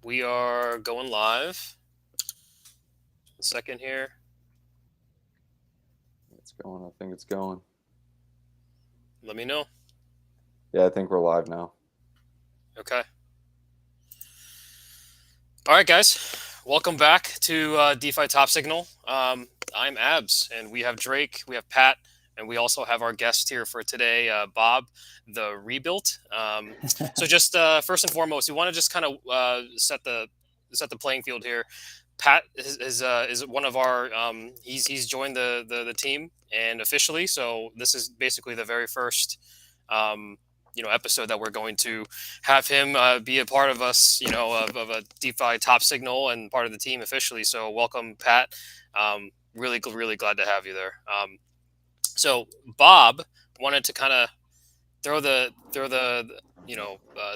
We are going live. A second here. It's going. I think it's going. Let me know. Yeah, I think we're live now. Okay. All right, guys. Welcome back to DeFi Top Signal. I'm Abs, and we have Drake, we have Pat, and we also have our guest here for today, Bob, the Rebuilt. So just first and foremost, we want to just kind of set the playing field here. Pat is one of our he's joined the team and officially, so this is basically the very first episode that we're going to have him be a part of us, of a DeFi Top Signal and part of the team officially. So welcome, Pat. Really glad to have you there. So Bob wanted to kind of throw the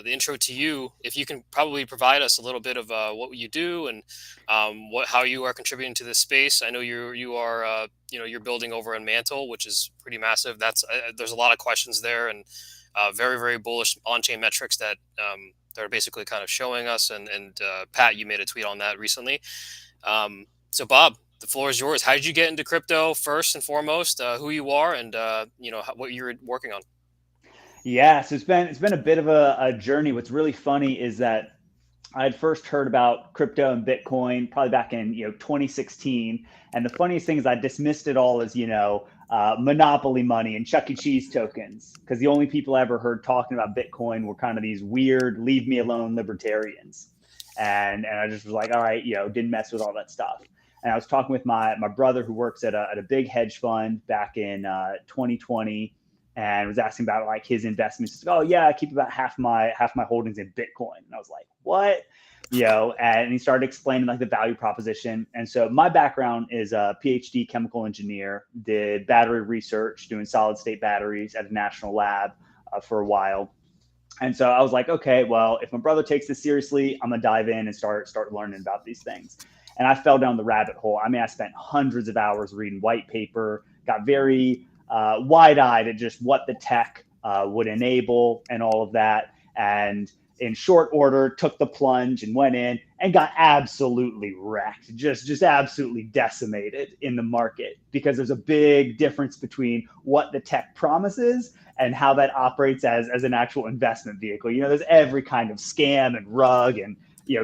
intro to you. If you can probably provide us a little bit of what you do and how you are contributing to this space. I know you are you're building over in Mantle, which is pretty massive. There's a lot of questions there and very bullish on-chain metrics that they're basically kind of showing us. And Pat, you made a tweet on that recently. So Bob, the floor is yours. How did you get into crypto first and foremost? Who you are and what you're working on. Yeah, so it's been a bit of a journey. What's really funny is that I had first heard about crypto and Bitcoin probably back in 2016, and the funniest thing is I dismissed it all as monopoly money and Chuck E. Cheese tokens because the only people I ever heard talking about Bitcoin were kind of these weird leave me alone libertarians, and I just was like, all right, didn't mess with all that stuff. And I was talking with my brother who works at a big hedge fund back in 2020 and was asking about like his investments. He's like, oh yeah, I keep about half my holdings in Bitcoin. And I was like, what? And he started explaining like the value proposition. And so my background is a PhD chemical engineer, did battery research, doing solid state batteries at a national lab for a while. And so I was like, okay, well, if my brother takes this seriously, I'm gonna dive in and start learning about these things. And I fell down the rabbit hole. I mean, I spent hundreds of hours reading white paper, got very wide-eyed at just what the tech would enable and all of that. And in short order, took the plunge and went in and got absolutely wrecked, just absolutely decimated in the market because there's a big difference between what the tech promises and how that operates as an actual investment vehicle. There's every kind of scam and rug and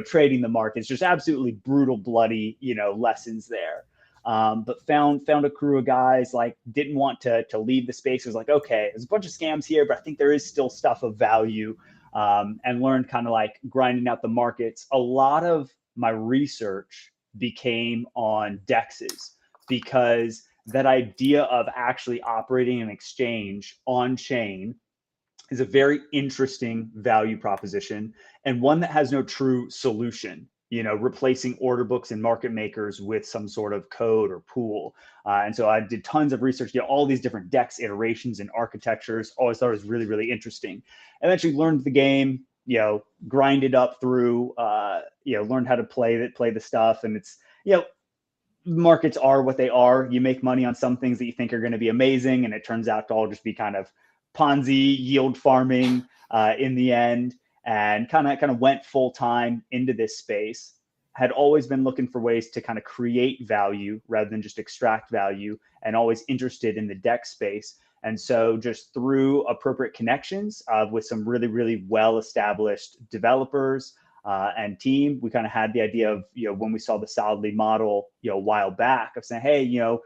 trading the markets, just absolutely brutal, bloody lessons there. But found a crew of guys, like didn't want to leave the space. It was like, okay, there's a bunch of scams here, but I think there is still stuff of value, and learned kind of like grinding out the markets. A lot of my research became on DEXs because that idea of actually operating an exchange on chain is a very interesting value proposition and one that has no true solution, replacing order books and market makers with some sort of code or pool. And so I did tons of research, all these different DEX iterations and architectures. Always thought it was really interesting. Eventually learned the game, grinded up through, learned how to play the stuff. And it's, markets are what they are. You make money on some things that you think are going to be amazing, and it turns out to all just be kind of Ponzi yield farming in the end, and kind of went full time into this space. Had always been looking for ways to kind of create value rather than just extract value, and always interested in the DEX space. And so just through appropriate connections with some really well established developers and team, we kind of had the idea of, when we saw the solidly model, a while back, of saying, hey,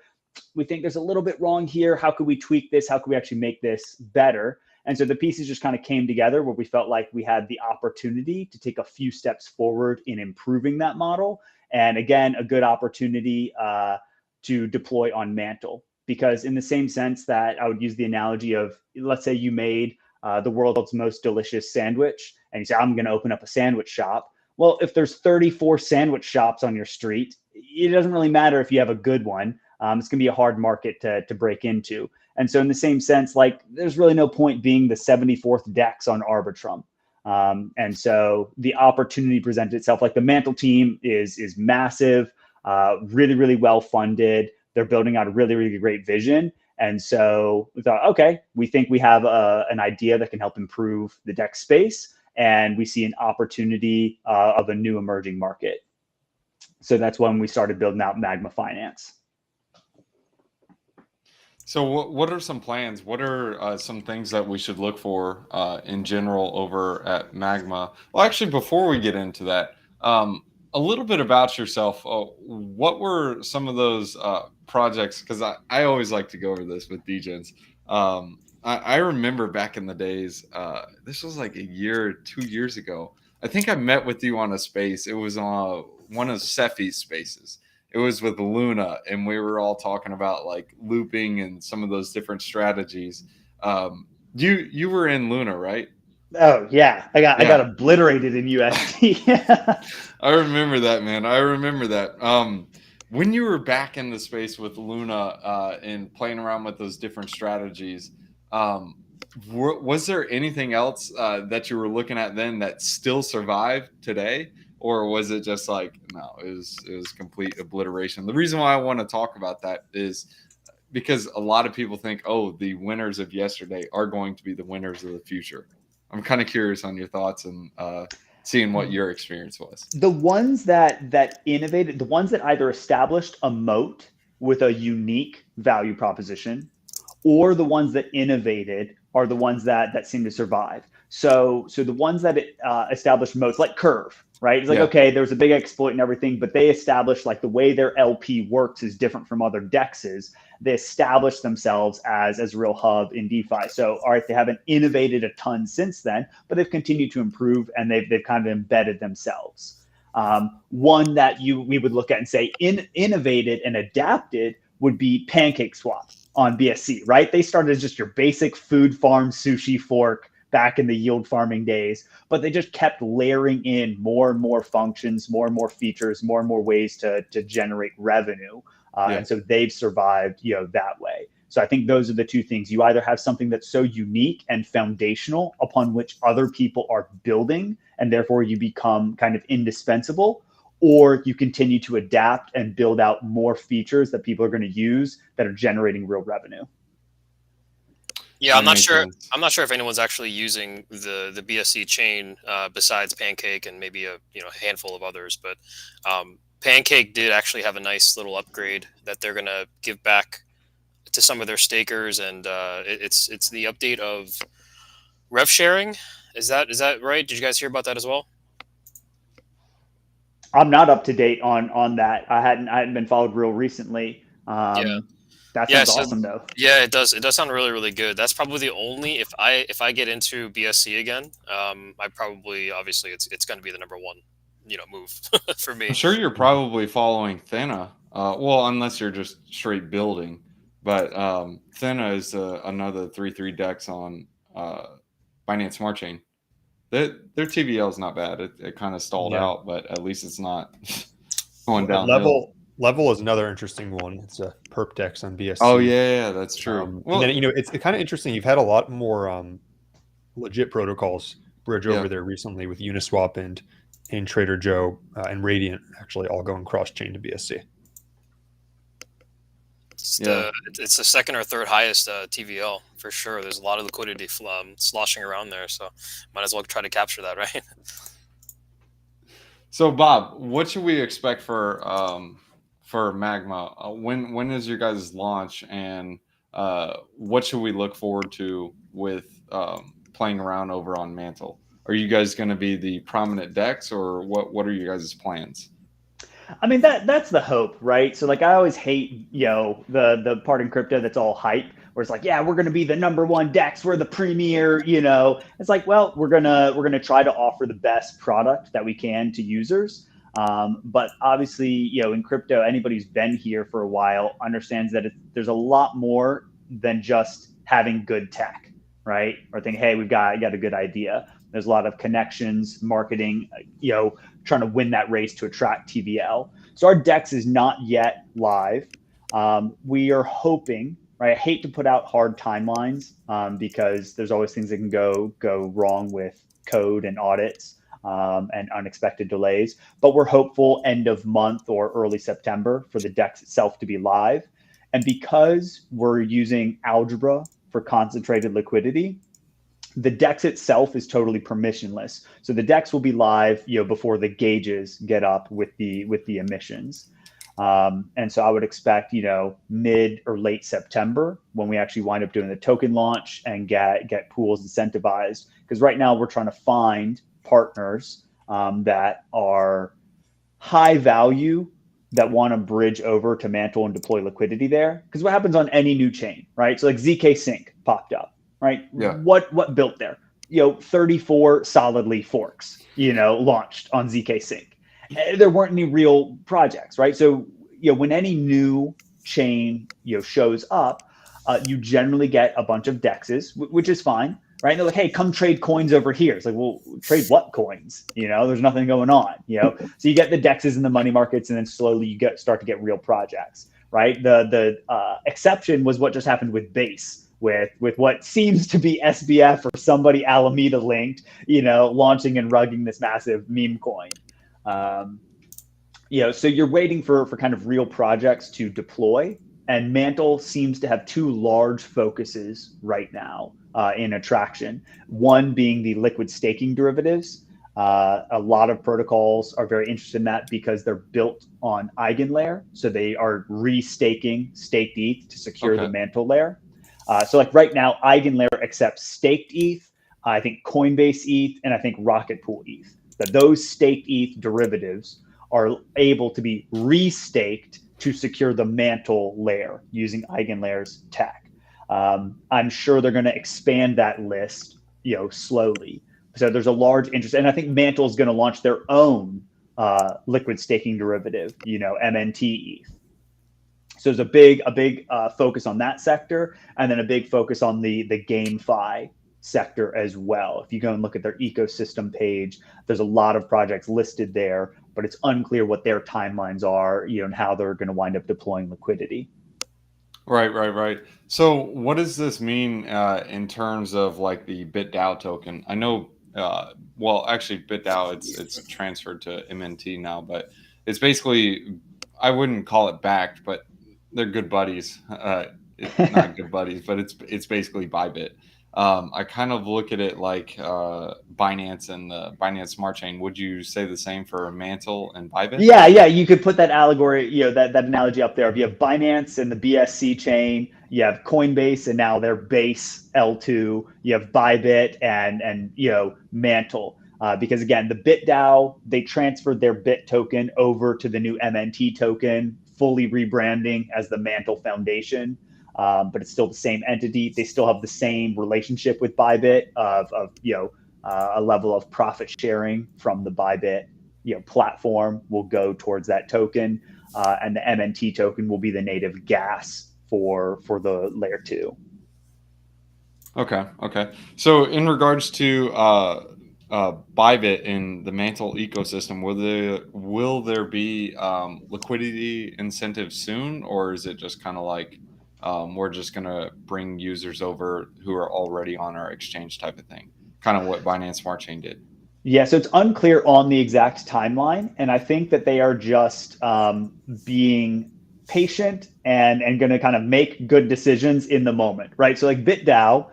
we think there's a little bit wrong here. How could we tweak this? How could we actually make this better? And so the pieces just kind of came together where we felt like we had the opportunity to take a few steps forward in improving that model. And again, a good opportunity to deploy on Mantle, because in the same sense that I would use the analogy of, let's say you made the world's most delicious sandwich, and you say, I'm going to open up a sandwich shop. Well, if there's 34 sandwich shops on your street, it doesn't really matter if you have a good one. It's going to be a hard market to break into. And so in the same sense, like there's really no point being the 74th DEX on Arbitrum. And so the opportunity presented itself. Like the Mantle team is massive, really well funded. They're building out a really great vision. And so we thought, okay, we think we have an idea that can help improve the DEX space. and we see an opportunity of a new emerging market. So that's when we started building out Magma Finance. So what are some plans? What are some things that we should look for in general over at Magma? Well, actually, before we get into that, a little bit about yourself. What were some of those projects? Because I always like to go over this with DJs. I remember back in the days, this was like a year, 2 years ago. I think I met with you on a space. It was on one of Cefi's spaces. It was with Luna, and we were all talking about like looping and some of those different strategies. You were in Luna, right? Oh yeah, I got Yeah. obliterated in USD. I remember that, man. I remember that. When you were back in the space with Luna and playing around with those different strategies, was there anything else that you were looking at then that still survived today? Or was it just like, no, it was complete obliteration? The reason why I want to talk about that is because a lot of people think, oh, the winners of yesterday are going to be the winners of the future. I'm kind of curious on your thoughts and seeing what your experience was. The ones that innovated, the ones that either established a moat with a unique value proposition, or the ones that innovated are the ones that seem to survive. So the ones that established moats, like Curve, right? It's like, okay, there's a big exploit and everything, but they established like the way their LP works is different from other dexes. They established themselves as a real hub in DeFi. So, all right, they haven't innovated a ton since then, but they've continued to improve and they've kind of embedded themselves. One that we would look at and say innovated and adapted would be PancakeSwap on BSC, right? They started as just your basic food farm sushi fork back in the yield farming days, but they just kept layering in more and more functions, more and more features, more and more ways to generate revenue. And so they've survived, that way. So I think those are the two things. You either have something that's so unique and foundational upon which other people are building, and therefore you become kind of indispensable, or you continue to adapt and build out more features that people are going to use that are generating real revenue. Yeah, I'm not sure. I'm not sure if anyone's actually using the BSC chain besides Pancake and maybe a handful of others. But Pancake did actually have a nice little upgrade that they're gonna give back to some of their stakers, and it's the update of rev sharing. Is that right? Did you guys hear about that as well? I'm not up to date on that. I hadn't been followed real recently. That sounds awesome though. Yeah, it does. It does sound really, really good. That's probably the only if I get into BSC again, I probably obviously it's going to be the number one, move for me. I'm sure you're probably following Thena. Well, unless you're just straight building, but Thena is another 3-3 dex on Binance Smart Chain. Their TVL is not bad. It kind of stalled out, but at least it's not going downhill. Level is another interesting one. It's a perp dex on BSC. Oh yeah, that's true. And then it's kind of interesting. You've had a lot more legit protocols bridge over there recently with Uniswap and Trader Joe and Radiant actually all going cross chain to BSC. It's the second or third highest TVL for sure. There's a lot of liquidity sloshing around there, so might as well try to capture that, right? So Bob, what should we expect for Magma? When is your guys' launch, and what should we look forward to with playing around over on Mantle? Are you guys going to be the prominent decks, or what are your guys' plans? I mean, that's the hope, right? So like I always hate, the part in crypto that's all hype, where it's like, yeah, we're gonna be the number one DEX, we're the premier, It's like, well, we're gonna try to offer the best product that we can to users. But obviously, in crypto, anybody who's been here for a while understands that there's a lot more than just having good tech, right? Or thinking, hey, we've got a good idea. There's a lot of connections, marketing, trying to win that race to attract TVL. So our DEX is not yet live. We are hoping, right? I hate to put out hard timelines because there's always things that can go wrong with code and audits and unexpected delays. But we're hopeful end of month or early September for the DEX itself to be live. And because we're using algebra for concentrated liquidity, The DEX itself is totally permissionless. So the DEX will be live, before the gauges get up with the emissions. And so I would expect, mid or late September when we actually wind up doing the token launch and get pools incentivized. Because right now we're trying to find partners that are high value that want to bridge over to Mantle and deploy liquidity there. Because what happens on any new chain, right? So like ZK Sync popped up, right? Yeah. What built there? 34 solidly forks, launched on ZK Sync. There weren't any real projects, right? So, when any new chain, shows up, you generally get a bunch of DEXs, which is fine, right? And they're like, hey, come trade coins over here. It's like, well, trade what coins? There's nothing going on, So you get the DEXs in the money markets, and then slowly you start to get real projects, right? The exception was what just happened with Base. With what seems to be SBF or somebody Alameda linked, launching and rugging this massive Memecoin. So you're waiting for kind of real projects to deploy, and Mantle seems to have two large focuses right now in attraction. One being the liquid staking derivatives. A lot of protocols are very interested in that because they're built on Eigenlayer, so they are restaking staked ETH to secure the Mantle layer. So like right now, Eigenlayer accepts staked ETH, I think Coinbase ETH, and I think Rocket Pool ETH. That those staked ETH derivatives are able to be restaked to secure the Mantle layer using Eigenlayer's tech. I'm sure they're going to expand that list, slowly. So there's a large interest, and I think Mantle is going to launch their own liquid staking derivative, MNT ETH. So there's a big focus on that sector, and then a big focus on the GameFi sector as well. If you go and look at their ecosystem page, there's a lot of projects listed there, but it's unclear what their timelines are, and how they're going to wind up deploying liquidity. Right. So what does this mean in terms of like the BitDAO token? I know, actually BitDAO, it's transferred to MNT now, but it's basically, I wouldn't call it backed, but they're good buddies. Not good buddies, but it's basically BuyBit. I kind of look at it like Binance and the Binance Smart Chain. Would you say the same for Mantle and BuyBit? Yeah, you could put that allegory, that analogy up there. If you have Binance and the BSC chain, you have Coinbase and now their Base L2, you have BuyBit and Mantle. Because again, the BitDAO, they transferred their Bit token over to the new MNT token, fully rebranding as the Mantle Foundation. But it's still the same entity. They still have the same relationship with BuyBit of a level of profit sharing from the BuyBit platform will go towards that token, and the MNT token will be the native gas for the layer 2. Okay. So in regards to BuyBit in the Mantle ecosystem, will there be liquidity incentives soon, or is it just kind of like we're just going to bring users over who are already on our exchange type of thing, kind of what Binance Smart Chain did? Yeah, so it's unclear on the exact timeline, and I think that they are just being patient and going to kind of make good decisions in the moment, right? So like BitDAO,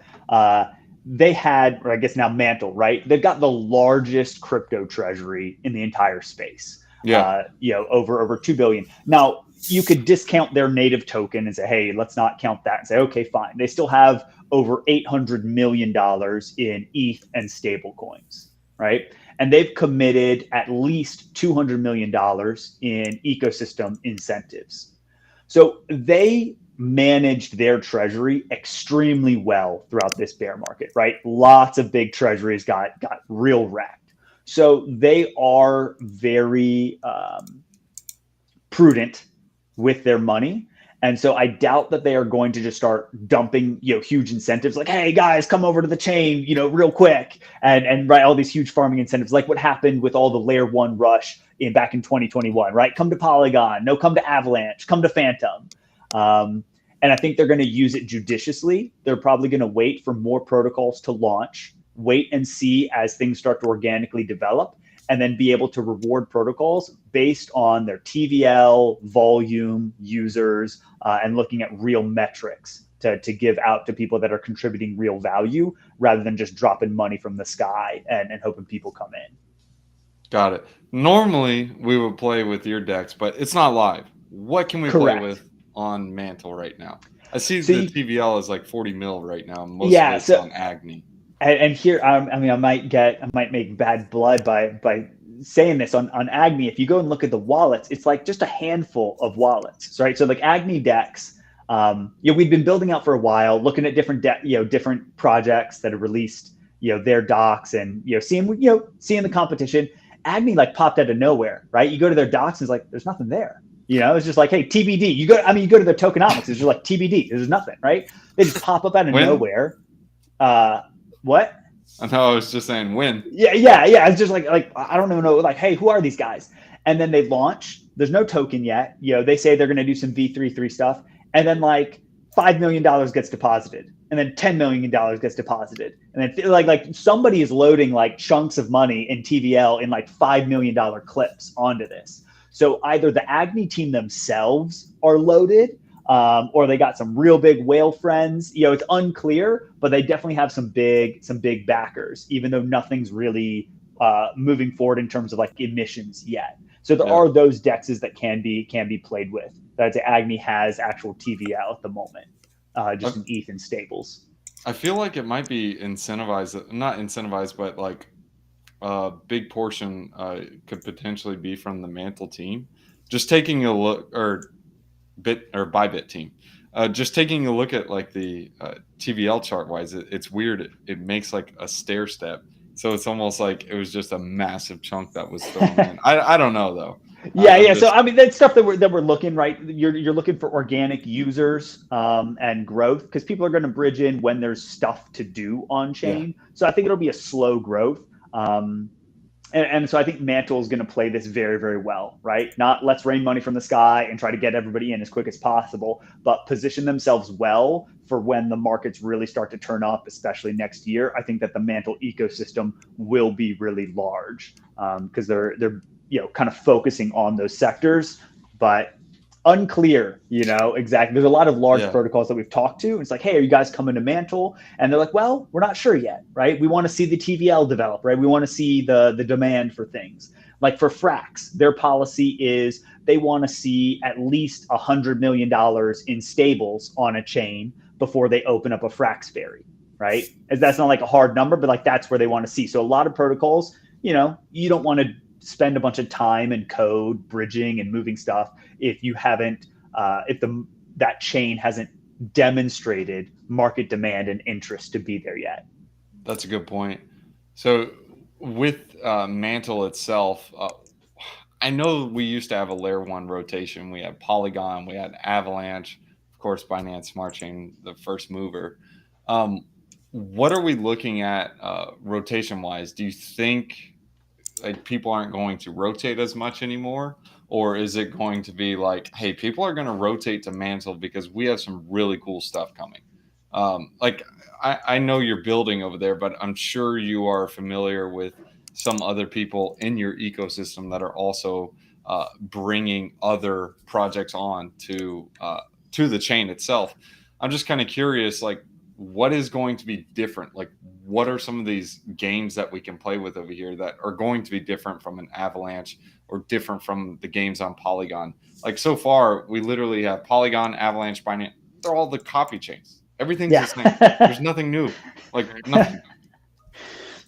they had, or I guess now Mantle, right? They've got the largest crypto treasury in the entire space. Yeah. Over 2 billion. Now, you could discount their native token and say, hey, let's not count that, and say, okay, fine. They still have over $800 million in ETH and stable coins, right? And they've committed at least $200 million in ecosystem incentives. So they managed their treasury extremely well throughout this bear market, right? Lots of big treasuries got real wrecked. So they are very prudent with their money. And so I doubt that they are going to just start dumping, huge incentives like, hey guys, come over to the chain, real quick, and write all these huge farming incentives, like what happened with all the layer 1 rush back in 2021, right? Come to Polygon, no, come to Avalanche, come to Phantom. And I think they're going to use it judiciously. They're probably going to wait for more protocols to launch, wait and see as things start to organically develop, and then be able to reward protocols based on their TVL, volume, users, and looking at real metrics to give out to people that are contributing real value rather than just dropping money from the sky and hoping people come in. Got it. Normally we would play with your decks, but it's not live. What can we play Correct. with on Mantle right now? I see So the TVL is like 40 mil right now. Most Yeah, of it's so on Agni. and here I mean I might make bad blood by saying this on Agni. If you go and look at the wallets, it's like just a handful of wallets, right? So like Agni decks, we've been building out for a while, looking at different projects that have released their docs and seeing the competition. Agni like popped out of nowhere, right? You go to their docs and it's like there's nothing there. It's just like, hey, TBD. You go to their tokenomics, it's just like TBD. There's nothing, right? They just pop up out of nowhere. What? I know, I was just saying when. Yeah. It's just like I don't even know. Like, hey, who are these guys? And then they launch. There's no token yet. They say they're going to do some V3 stuff, and then like $5 million gets deposited, and then $10 million gets deposited, and then like somebody is loading like chunks of money in TVL in like $5 million clips onto this. So either the Agni team themselves are loaded, or they got some real big whale friends. It's unclear, but they definitely have some big backers, even though nothing's really moving forward in terms of like emissions yet. So there are those dexes that can be played with. That Agni has actual TVL at the moment, just in ETH and stables. I feel like it might be incentivized, not incentivized, but like a big portion could potentially be from the Mantle team. Just taking a look, or BuyBit team. Just taking a look at like the TVL chart wise, it's weird. It makes like a stair step. So it's almost like it was just a massive chunk that was thrown in. I don't know though. Yeah. So I mean, that's stuff that we're looking, right. You're looking for organic users and growth, because people are going to bridge in when there's stuff to do on chain. Yeah. So I think it'll be a slow growth. And so I think Mantle is going to play this very, very well, right? Not let's rain money from the sky and try to get everybody in as quick as possible, but position themselves well for when the markets really start to turn up, especially next year. I think that the Mantle ecosystem will be really large because they're kind of focusing on those sectors, but unclear, exactly. There's a lot of large protocols that we've talked to. It's like, hey, are you guys coming to Mantle? And they're like, well, we're not sure yet, right? We want to see the TVL develop, right? We want to see the demand for things. Like for Frax, their policy is they want to see at least $100 million in stables on a chain before they open up a Frax ferry, right? As that's not like a hard number, but like that's where they want to see. So a lot of protocols, you don't want to spend a bunch of time and code bridging and moving stuff if you haven't that chain hasn't demonstrated market demand and interest to be there yet. That's a good point. So with Mantle itself, I know we used to have a layer 1 rotation. We had Polygon, we had Avalanche, of course Binance Smart Chain, the first mover. What are we looking at rotation wise? Do you think like people aren't going to rotate as much anymore, or is it going to be like, hey, people are going to rotate to Mantle because we have some really cool stuff coming? Like I know you're building over there, but I'm sure you are familiar with some other people in your ecosystem that are also bringing other projects on to the chain itself. I'm just kind of curious, like, what is going to be different? Like, what are some of these games that we can play with over here that are going to be different from an Avalanche or different from the games on Polygon? Like, so far, we literally have Polygon, Avalanche, Binance. They're all the copy chains. Everything's the same. There's nothing new. Like, nothing.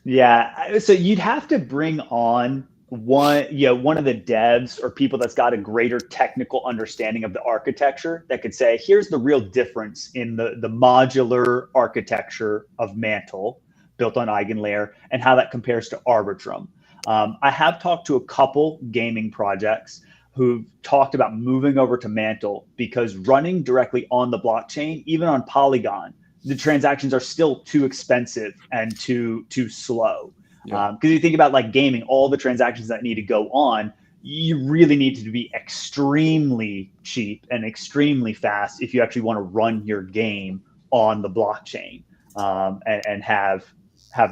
Yeah. So you'd have to bring on one of the devs or people that's got a greater technical understanding of the architecture that could say, here's the real difference in the modular architecture of Mantle built on EigenLayer and how that compares to Arbitrum. I have talked to a couple gaming projects who've talked about moving over to Mantle because running directly on the blockchain, even on Polygon, the transactions are still too expensive and too slow. Because you think about like gaming, all the transactions that need to go on, you really need to be extremely cheap and extremely fast if you actually want to run your game on the blockchain and have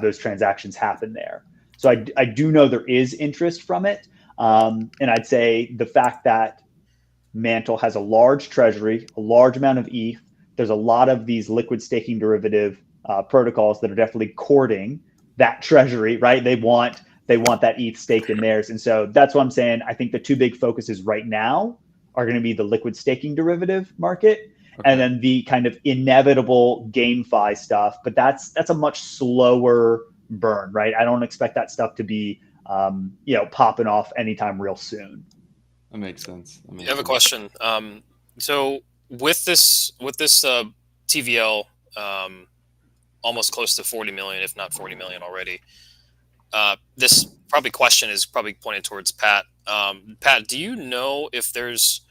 those transactions happen there. So I do know there is interest from it. And I'd say the fact that Mantle has a large treasury, a large amount of ETH, there's a lot of these liquid staking derivative protocols that are definitely courting that treasury, right? They want that ETH staked in theirs. And so that's what I'm saying. I think the two big focuses right now are going to be the liquid staking derivative market and then the kind of inevitable GameFi stuff. But that's a much slower burn, right? I don't expect that stuff to be, popping off anytime real soon. That makes sense. I have a question. So with this TVL, almost close to 40 million, if not 40 million already. This probably question is probably pointed towards Pat. Pat, do you know if there's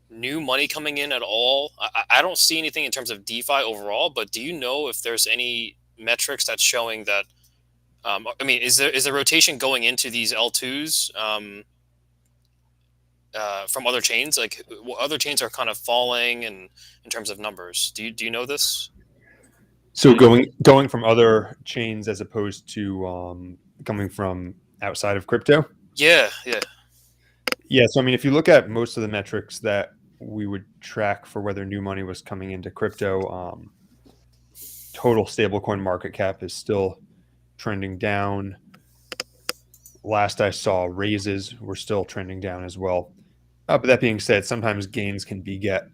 new money coming in at all? I don't see anything in terms of DeFi overall, but do you know if there's any metrics that's showing that? Is there rotation going into these L2s from other chains? Like other chains are kind of falling, and in terms of numbers, do you know this? So going from other chains as opposed to coming from outside of crypto? Yeah. So if you look at most of the metrics that we would track for whether new money was coming into crypto, total stablecoin market cap is still trending down. Last I saw, raises were still trending down as well. But that being said, sometimes gains can beget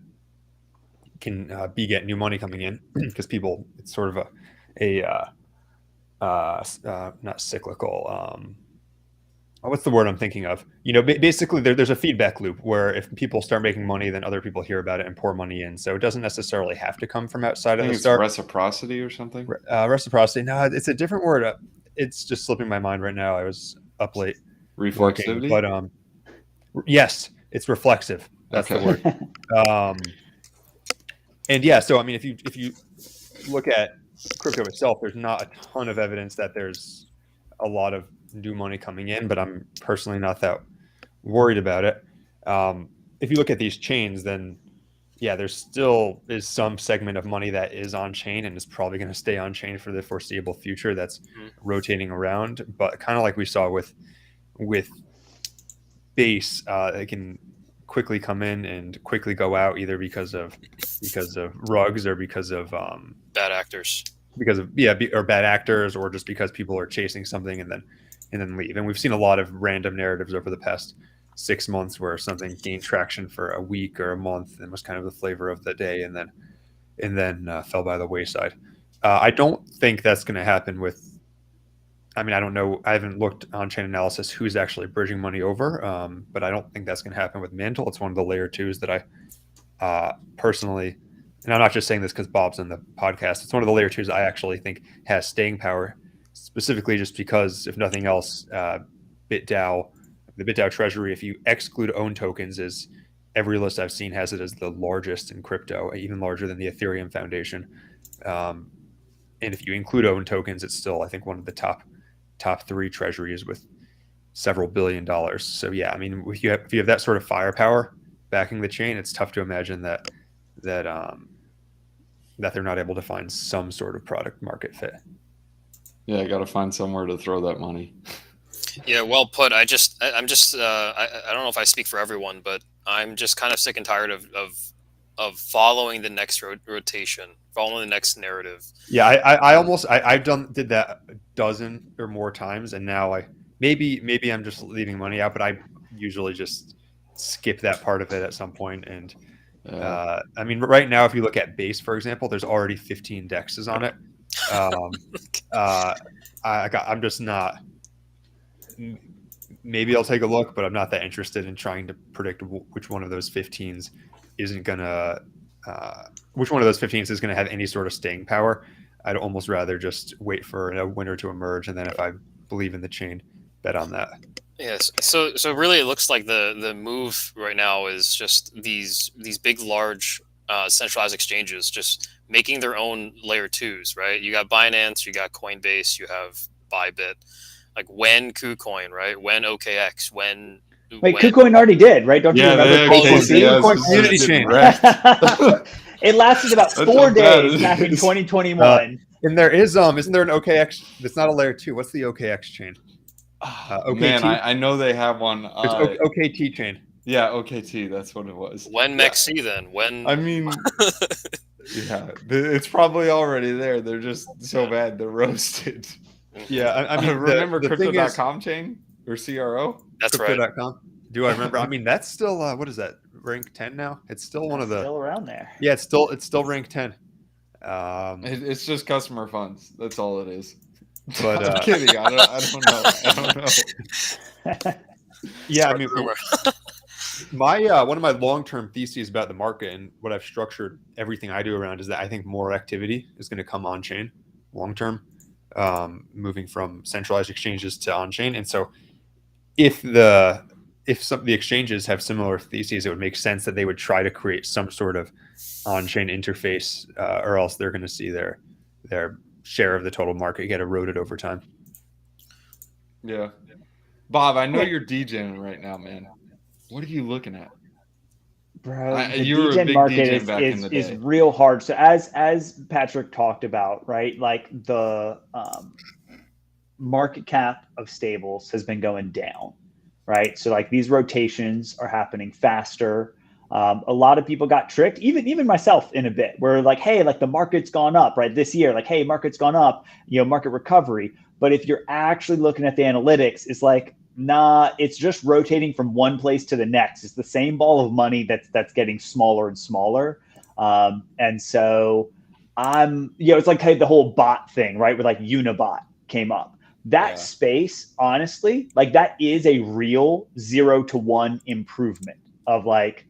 new money coming in because people, it's sort of not cyclical. What's the word I'm thinking of? Basically there's a feedback loop where if people start making money, then other people hear about it and pour money in. So it doesn't necessarily have to come from outside of the start. Reciprocity or something? Reciprocity. No, it's a different word. It's just slipping my mind right now. I was up late. Reflexivity? Working, but yes, it's reflexive. That's the word. And yeah, so if you look at crypto itself, there's not a ton of evidence that there's a lot of new money coming in, but I'm personally not that worried about it. If you look at these chains, then yeah, there still is some segment of money that is on chain and is probably going to stay on chain for the foreseeable future. That's rotating around, but kind of like we saw with Base, they can quickly come in and quickly go out, either because of rugs or because of bad actors, or bad actors, or just because people are chasing something and then leave. And we've seen a lot of random narratives over the past 6 months where something gained traction for a week or a month and was kind of the flavor of the day, and then fell by the wayside. I don't think that's going to happen with. I don't know. I haven't looked on chain analysis who's actually bridging money over, but I don't think that's going to happen with Mantle. It's one of the layer 2s that I personally, and I'm not just saying this because Bob's in the podcast, it's one of the layer 2s I actually think has staying power, specifically just because, if nothing else, BitDAO, the BitDAO treasury, if you exclude own tokens, is every list I've seen has it as the largest in crypto, even larger than the Ethereum Foundation. And if you include own tokens, it's still, I think, one of the top 3 treasuries with several $1 billion. So yeah, if you have that sort of firepower backing the chain, it's tough to imagine that they're not able to find some sort of product market fit. Yeah, I got to find somewhere to throw that money. Yeah, well put. I don't know if I speak for everyone, but I'm just kind of sick and tired of following the next rotation, following the next narrative. Yeah, I did that a dozen or more times, and now maybe I'm just leaving money out, but I usually just skip that part of it at some point. And right now, if you look at Base, for example, there's already 15 dexes on it. I'm just not. Maybe I'll take a look, but I'm not that interested in trying to predict which one of those 15s isn't gonna. Which one of those 15s is going to have any sort of staying power? I'd almost rather just wait for a winner to emerge, and then if I believe in the chain, bet on that. Yes. So really, it looks like the move right now is just these big, large centralized exchanges just making their own layer 2s, right? You got Binance, you got Coinbase, you have BuyBit. Like when KuCoin, right? When OKX, when KuCoin already did, right? Don't you remember? KuCoin community chain. It lasted about 4 days back in 2021. And there is isn't there an OKX? It's not a layer 2. What's the OKX chain? OKT? Man, I know they have one. It's OKT chain. Yeah, OKT. That's what it was. When MEXC then? When? Yeah, it's probably already there. They're just so bad they're roasted. Yeah, I mean, remember the thing is, crypto.com chain or CRO? That's right. Crypto.com. Do I remember? I mean, that's still what is that? Rank 10 now? It's still one of the still around there. Yeah, it's still rank 10. It's just customer funds. That's all it is. But I'm kidding. I don't know. I don't know. Yeah, I Start mean, the rumor. my one of my long-term theses about the market and what I've structured everything I do around is that I think more activity is going to come on chain long term, moving from centralized exchanges to on chain. And so if some of the exchanges have similar theses, it would make sense that they would try to create some sort of on-chain interface, or else they're going to see their share of the total market get eroded over time. Yeah. Bob, I know you're DJing right now, man. What are you looking at? Bro, the You were a DGen big market DGen back in the is day. real hard. So as Patrick talked about, right? Like the market cap of stables has been going down, right? So like these rotations are happening faster. A lot of people got tricked, even myself in a bit, where like, hey, like the market's gone up, right? This year, like, hey, market's gone up, market recovery. But if you're actually looking at the analytics, it's like, nah, it's just rotating from one place to the next. It's the same ball of money that's getting smaller and smaller. And so it's like kind of the whole bot thing, right? Where like Unibot came up. That space, honestly, like that is a real 0 to 1 improvement of like,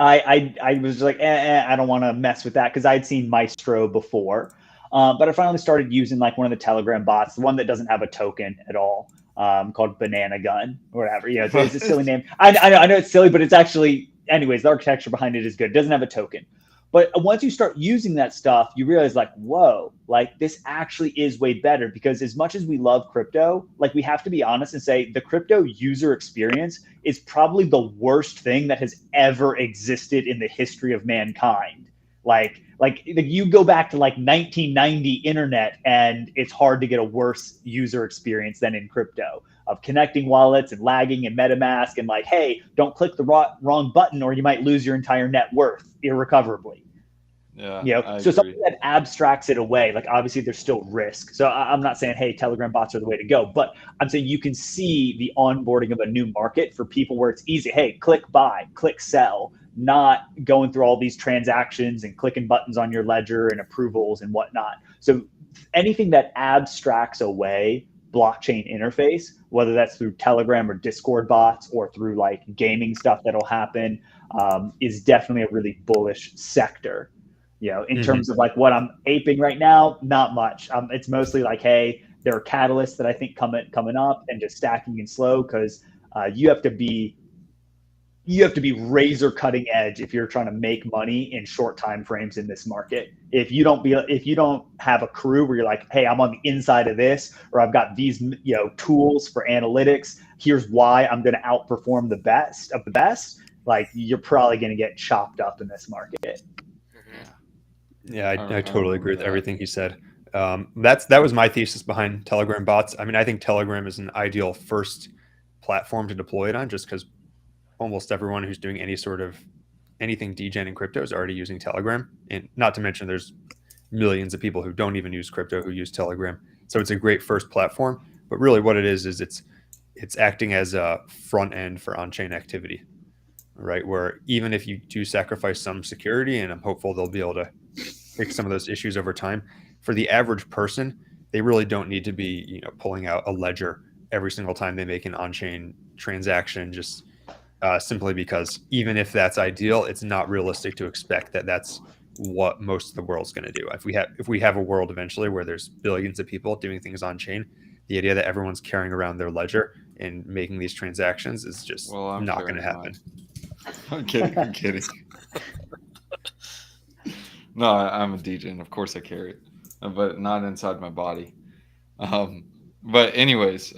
I was like, I don't want to mess with that because I'd seen Maestro before. But I finally started using like one of the Telegram bots, the one that doesn't have a token at all, called Banana Gun or whatever. It's a silly name. I know it's silly, but it's actually, anyways, the architecture behind it is good. It doesn't have a token. But once you start using that stuff, you realize like, whoa, like this actually is way better because as much as we love crypto, like we have to be honest and say the crypto user experience is probably the worst thing that has ever existed in the history of mankind. Like you go back to like 1990 internet and it's hard to get a worse user experience than in crypto of connecting wallets and lagging and MetaMask and like, hey, don't click the wrong button or you might lose your entire net worth irrecoverably. Yeah. So something that abstracts it away, like obviously there's still risk. So I'm not saying, hey, Telegram bots are the way to go, but I'm saying you can see the onboarding of a new market for people where it's easy. Hey, click buy, click sell, not going through all these transactions and clicking buttons on your ledger and approvals and whatnot. So anything that abstracts away blockchain interface, whether that's through Telegram or Discord bots or through like gaming stuff that'll happen, is definitely a really bullish sector. In terms of like what I'm aping right now, not much. It's mostly like, hey, there are catalysts that I think coming up and just stacking and slow because you have to be razor cutting edge if you're trying to make money in short time frames in this market. If you don't have a crew where you're like, hey, I'm on the inside of this, or I've got these tools for analytics. Here's why I'm going to outperform the best of the best. Like you're probably going to get chopped up in this market. Yeah, I totally agree with everything he said. That was my thesis behind Telegram bots. I mean, I think Telegram is an ideal first platform to deploy it on just because almost everyone who's doing any sort of anything degen in crypto is already using Telegram. And not to mention there's millions of people who don't even use crypto who use Telegram. So it's a great first platform. But really what it is it's acting as a front end for on-chain activity, right? Where even if you do sacrifice some security, and I'm hopeful they'll be able to fix some of those issues over time, for the average person, they really don't need to be, pulling out a ledger every single time they make an on-chain transaction, just simply because even if that's ideal, it's not realistic to expect that that's what most of the world's going to do. If we have a world eventually where there's billions of people doing things on chain, the idea that everyone's carrying around their ledger and making these transactions is just not going to happen. I'm kidding. No, I'm a DJ, and of course I carry it, but not inside my body. But anyways,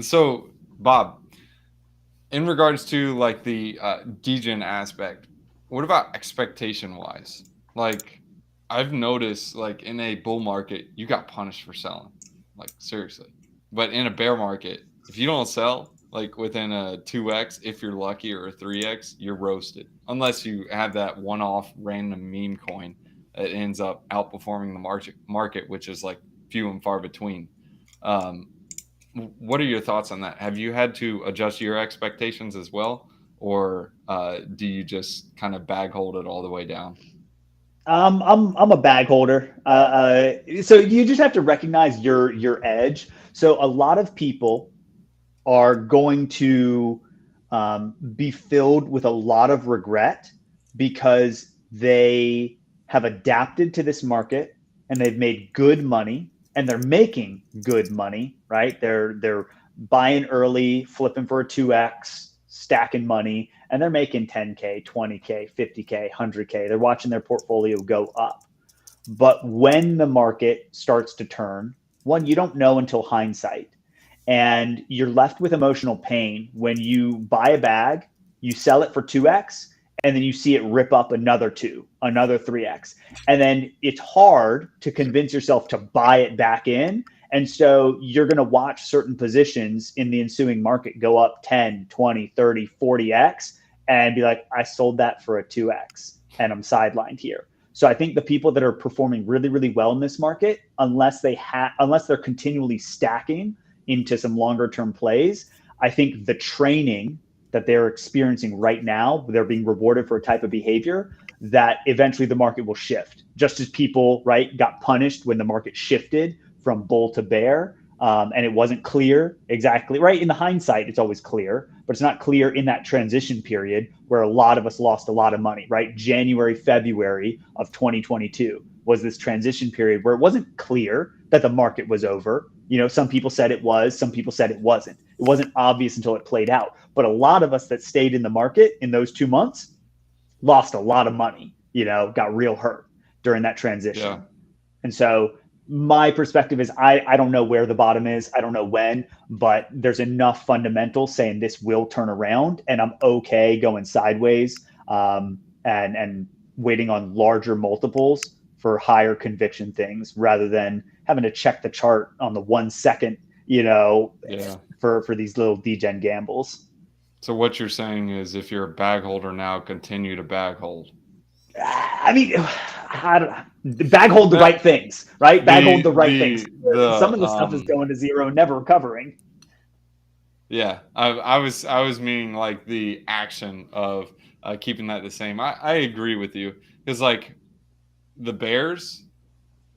so Bob, in regards to like the degen aspect, what about expectation wise? Like I've noticed like in a bull market, you got punished for selling, like seriously. But in a bear market, if you don't sell like within a 2x, if you're lucky, or a 3x, you're roasted. Unless you have that one-off random meme coin it ends up outperforming the market, which is like few and far between. What are your thoughts on that? Have you had to adjust your expectations as well, or do you just kind of bag hold it all the way down? I'm a bag holder. So you just have to recognize your edge. So a lot of people are going to be filled with a lot of regret because they have adapted to this market and they've made good money and they're making good money, right? They're buying early, flipping for a 2x, stacking money, and they're making 10K, 20K, 50K, 100K. They're watching their portfolio go up. But when the market starts to turn, one, you don't know until hindsight. And you're left with emotional pain when you buy a bag, you sell it for 2x, and then you see it rip up another 2, another 3x. And then it's hard to convince yourself to buy it back in. And so you're going to watch certain positions in the ensuing market go up 10, 20, 30, 40x and be like, I sold that for a 2x and I'm sidelined here. So I think the people that are performing really, really well in this market, unless they're continually stacking into some longer term plays, I think the training that they're experiencing right now, they're being rewarded for a type of behavior that eventually the market will shift. Just as people, right, got punished when the market shifted from bull to bear, and it wasn't clear exactly, right? In the hindsight, it's always clear, but it's not clear in that transition period where a lot of us lost a lot of money, right? January, February of 2022 was this transition period where it wasn't clear that the market was over. You know, some people said it was, some people said it wasn't. It wasn't obvious until it played out. But a lot of us that stayed in the market in those 2 months lost a lot of money, you know, got real hurt during that transition. Yeah. And so my perspective is I don't know where the bottom is. I don't know when, but there's enough fundamentals saying this will turn around and I'm okay going sideways and waiting on larger multiples for higher conviction things rather than having to check the chart on the 1 second, you know, for these little degen gambles. So what you're saying is if you're a bag holder now, continue to bag hold. I mean, bag hold the right things, right? Bag hold the right things. Some of the stuff is going to zero and never recovering. Yeah, I was meaning like the action of keeping that the same. I agree with you because like the Bears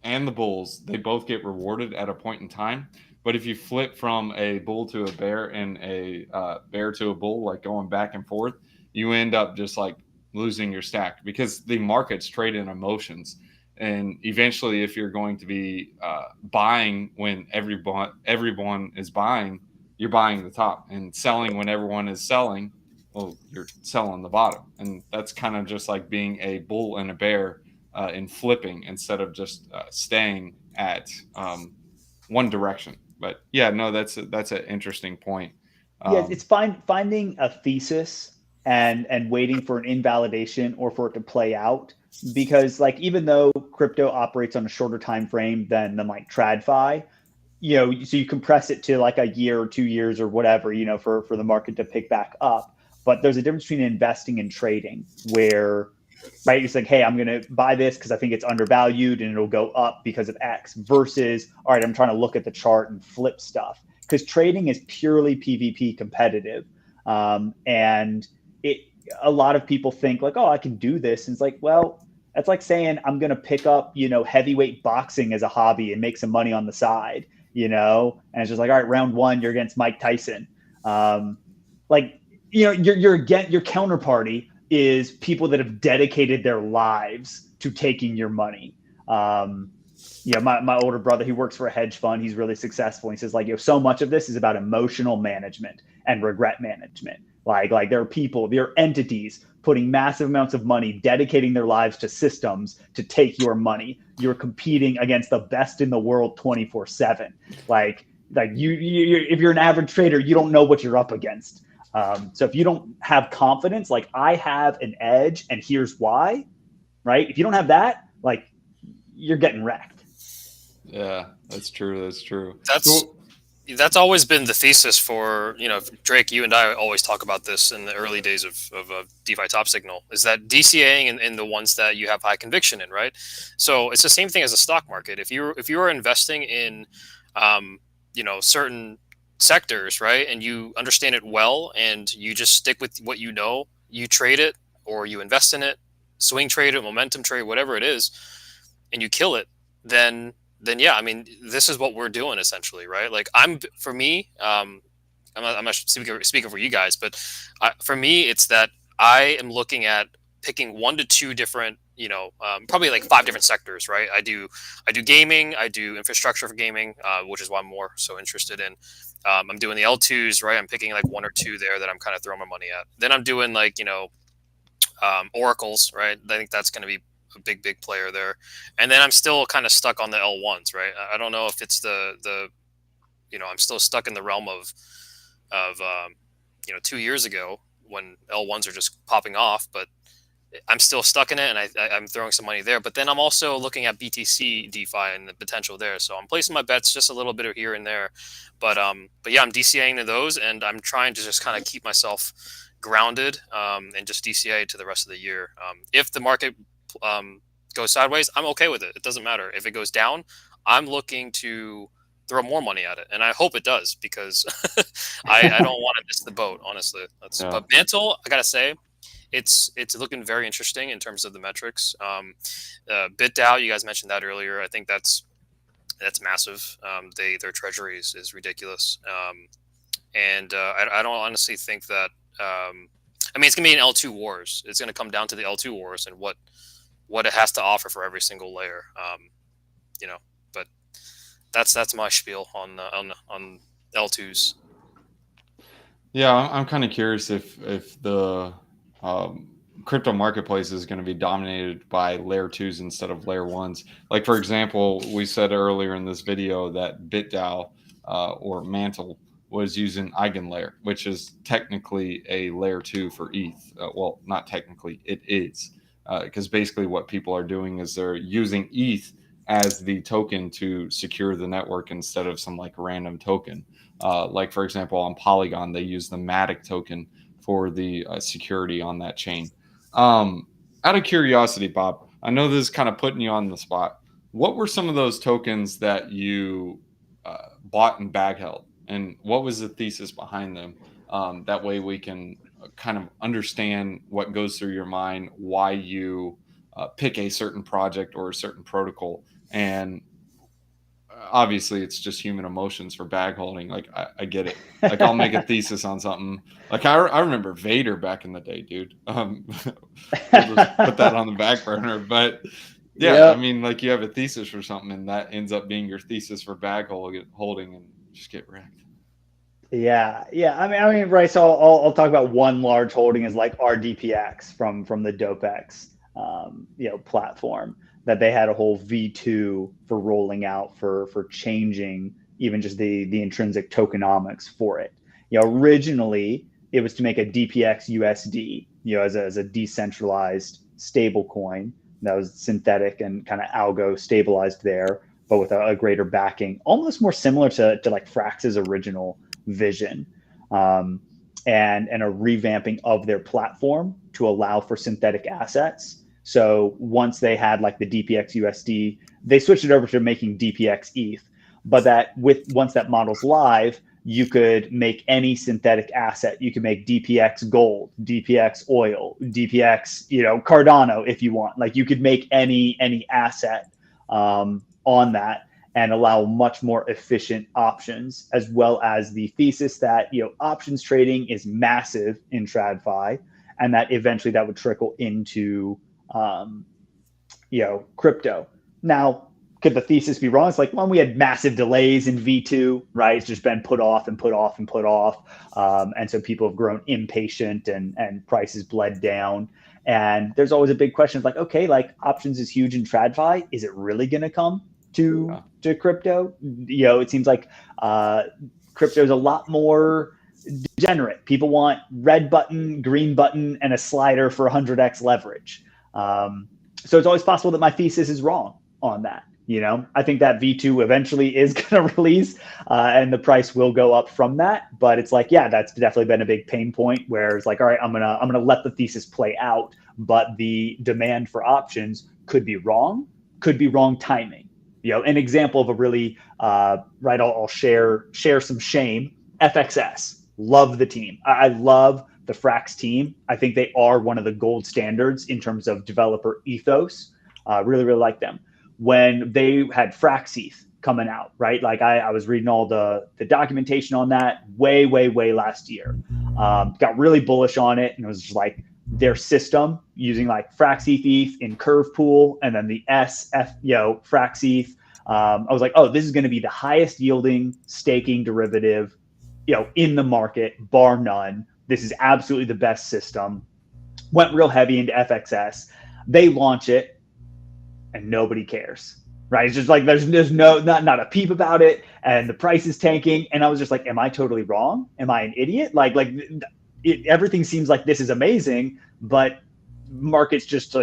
and the Bulls, they both get rewarded at a point in time. But if you flip from a bull to a bear and a bear to a bull, like going back and forth, you end up just like losing your stack because the markets trade in emotions. And eventually, if you're going to be buying when everyone is buying, you're buying the top, and selling when everyone is selling, well, you're selling the bottom. And that's kind of just like being a bull and a bear in flipping instead of just staying at one direction. But yeah, no, that's an interesting point. Yes, it's finding a thesis and waiting for an invalidation or for it to play out. Because like even though crypto operates on a shorter time frame than like TradFi, you know, so you compress it to like a year or 2 years or whatever, you know, for the market to pick back up. But there's a difference between investing and trading where, right, it's like, hey, I'm going to buy this because I think it's undervalued and it'll go up because of X versus, all right, I'm trying to look at the chart and flip stuff because trading is purely PvP competitive. And a lot of people think like, oh, I can do this. And it's like, well, that's like saying I'm going to pick up, you know, heavyweight boxing as a hobby and make some money on the side, you know, and it's just like, all right, round 1, you're against Mike Tyson. Like, you know, your counterparty is people that have dedicated their lives to taking your money. Yeah, my older brother, he works for a hedge fund. He's really successful. He says like, you know, so much of this is about emotional management and regret management. Like there are people, there are entities putting massive amounts of money, dedicating their lives to systems to take your money. You're competing against the best in the world 24/7. Like you if you're an average trader, you don't know what you're up against. So if you don't have confidence, like I have an edge and here's why, right? If you don't have that, like you're getting wrecked. Yeah, that's true. That's true. That's That's always been the thesis for, Drake, you and I always talk about this in the early days of DeFi Top Signal, is that DCAing in the ones that you have high conviction in, right? So it's the same thing as a stock market. If you're investing in, certain sectors, right, and you understand it well, and you just stick with what you know, you trade it or you invest in it, swing trade it, momentum trade, whatever it is, and you kill it, then yeah, I mean, this is what we're doing essentially, right? Like for me, I'm not speaking for you guys, but for me, it's that I am looking at picking 1 to 2 different, probably like 5 different sectors, right? I do gaming, I do infrastructure for gaming, which is why I'm more so interested in. I'm doing the L2s, right? I'm picking like 1 or 2 there that I'm kind of throwing my money at. Then I'm doing like, oracles, right? I think that's going to be a big player there. And then I'm still kind of stuck on the L1s, right? I don't know if it's the I'm still stuck in the realm of 2 years ago when L1s are just popping off, but I'm still stuck in it, and I'm throwing some money there. But then I'm also looking at BTC DeFi and the potential there. So I'm placing my bets just a little bit of here and there. But yeah, I'm DCAing to those, and I'm trying to just kind of keep myself grounded, and just DCA to the rest of the year. If the market goes sideways, I'm okay with it. It doesn't matter. If it goes down, I'm looking to throw more money at it, and I hope it does, because I don't want to miss the boat, honestly. Yeah. But Mantle, I gotta say, it's looking very interesting in terms of the metrics. BitDAO, you guys mentioned that earlier. I think that's massive. Their treasury is ridiculous, and I don't honestly think that. I mean, it's gonna be an L2 wars. It's gonna come down to the L2 wars and what it has to offer for every single layer. But that's my spiel on L2s. Yeah, I'm kind of curious if the crypto marketplace is going to be dominated by layer 2s instead of layer 1s. Like, for example, we said earlier in this video that BitDAO or Mantle was using EigenLayer, which is technically a layer 2 for ETH. Well, not technically, it is. Because basically what people are doing is they're using ETH as the token to secure the network instead of some like random token. Like, for example, on Polygon, they use the Matic token for the security on that chain. Out of curiosity, Bob, I know this is kind of putting you on the spot. What were some of those tokens that you bought and bag held? And what was the thesis behind them? That way we can kind of understand what goes through your mind, why you pick a certain project or a certain protocol. And obviously it's just human emotions for bag holding. Like, I get it. Like, I'll make a thesis on something. Like, I remember Vader back in the day, dude. We'll just put that on the back burner. But yeah, Yep. I mean, like, you have a thesis for something and that ends up being your thesis for bag holding and just get wrecked. Yeah, yeah. I mean, right. So I'll talk about one large holding is like RDPX from the DopeX, platform that they had a whole V2 for rolling out for changing even just the intrinsic tokenomics for it. Originally it was to make a DPX USD, as a decentralized stable coin that was synthetic and kind of algo stabilized there, but with a greater backing, almost more similar to like Frax's original vision, and a revamping of their platform to allow for synthetic assets. So once they had like the DPX USD, they switched it over to making DPX ETH. But once that model's live, you could make any synthetic asset. You could make DPX gold, DPX oil, DPX, Cardano if you want. Like, you could make any asset on that, and allow much more efficient options, as well as the thesis that options trading is massive in TradFi, and that eventually that would trickle into crypto. Now, could the thesis be wrong? It's like, well, we had massive delays in V2, right? It's just been put off and put off and put off, and so people have grown impatient, and prices bled down. And there's always a big question of like, okay, like, options is huge in TradFi. Is it really going to come to crypto? It seems like crypto is a lot more degenerate. People want red button, green button, and a slider for 100x leverage. So it's always possible that my thesis is wrong on that. I think that V2 eventually is going to release, and the price will go up from that. But it's like, yeah, that's definitely been a big pain point where it's like, all right, I'm gonna let the thesis play out, but the demand for options could be wrong timing. An example of a really right. I'll share some shame. FXS, love the team. I love the Frax team. I think they are one of the gold standards in terms of developer ethos. Really, really like them. When they had Frax ETH coming out, right? Like I was reading all the documentation on that way last year. Got really bullish on it, and it was just like their system using like Frax ETH in Curve Pool and then the Frax ETH. I was like, oh, this is going to be the highest yielding staking derivative, in the market, bar none. This is absolutely the best system. Went real heavy into FXS. They launch it, and nobody cares, right? It's just like there's not a peep about it, and the price is tanking. And I was just like, am I totally wrong? Am I an idiot? Everything seems like this is amazing, but market's just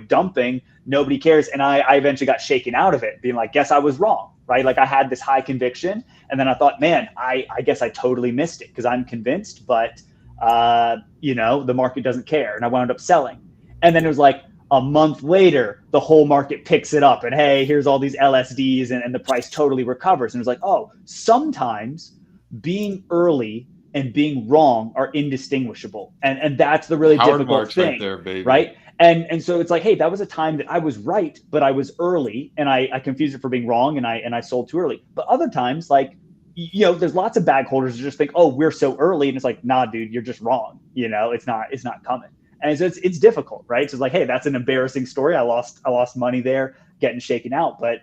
dumping. Nobody cares, and I eventually got shaken out of it, being like, guess I was wrong, right? Like I had this high conviction, and then I thought, man, I guess I totally missed it because I'm convinced, but the market doesn't care, and I wound up selling. And then it was like a month later, the whole market picks it up, and hey, here's all these LSDs, and the price totally recovers. And it's like, oh, sometimes being early and being wrong are indistinguishable, and that's the really Howard difficult Marks thing, right there, baby. right? And so it's like, hey, that was a time that I was right, but I was early, and I confused it for being wrong, and I sold too early. But other times, like, there's lots of bag holders who just think, oh, we're so early, and it's like, nah, dude, you're just wrong. It's not coming. And so it's difficult, right? So it's like, hey, that's an embarrassing story. I lost money there, getting shaken out, but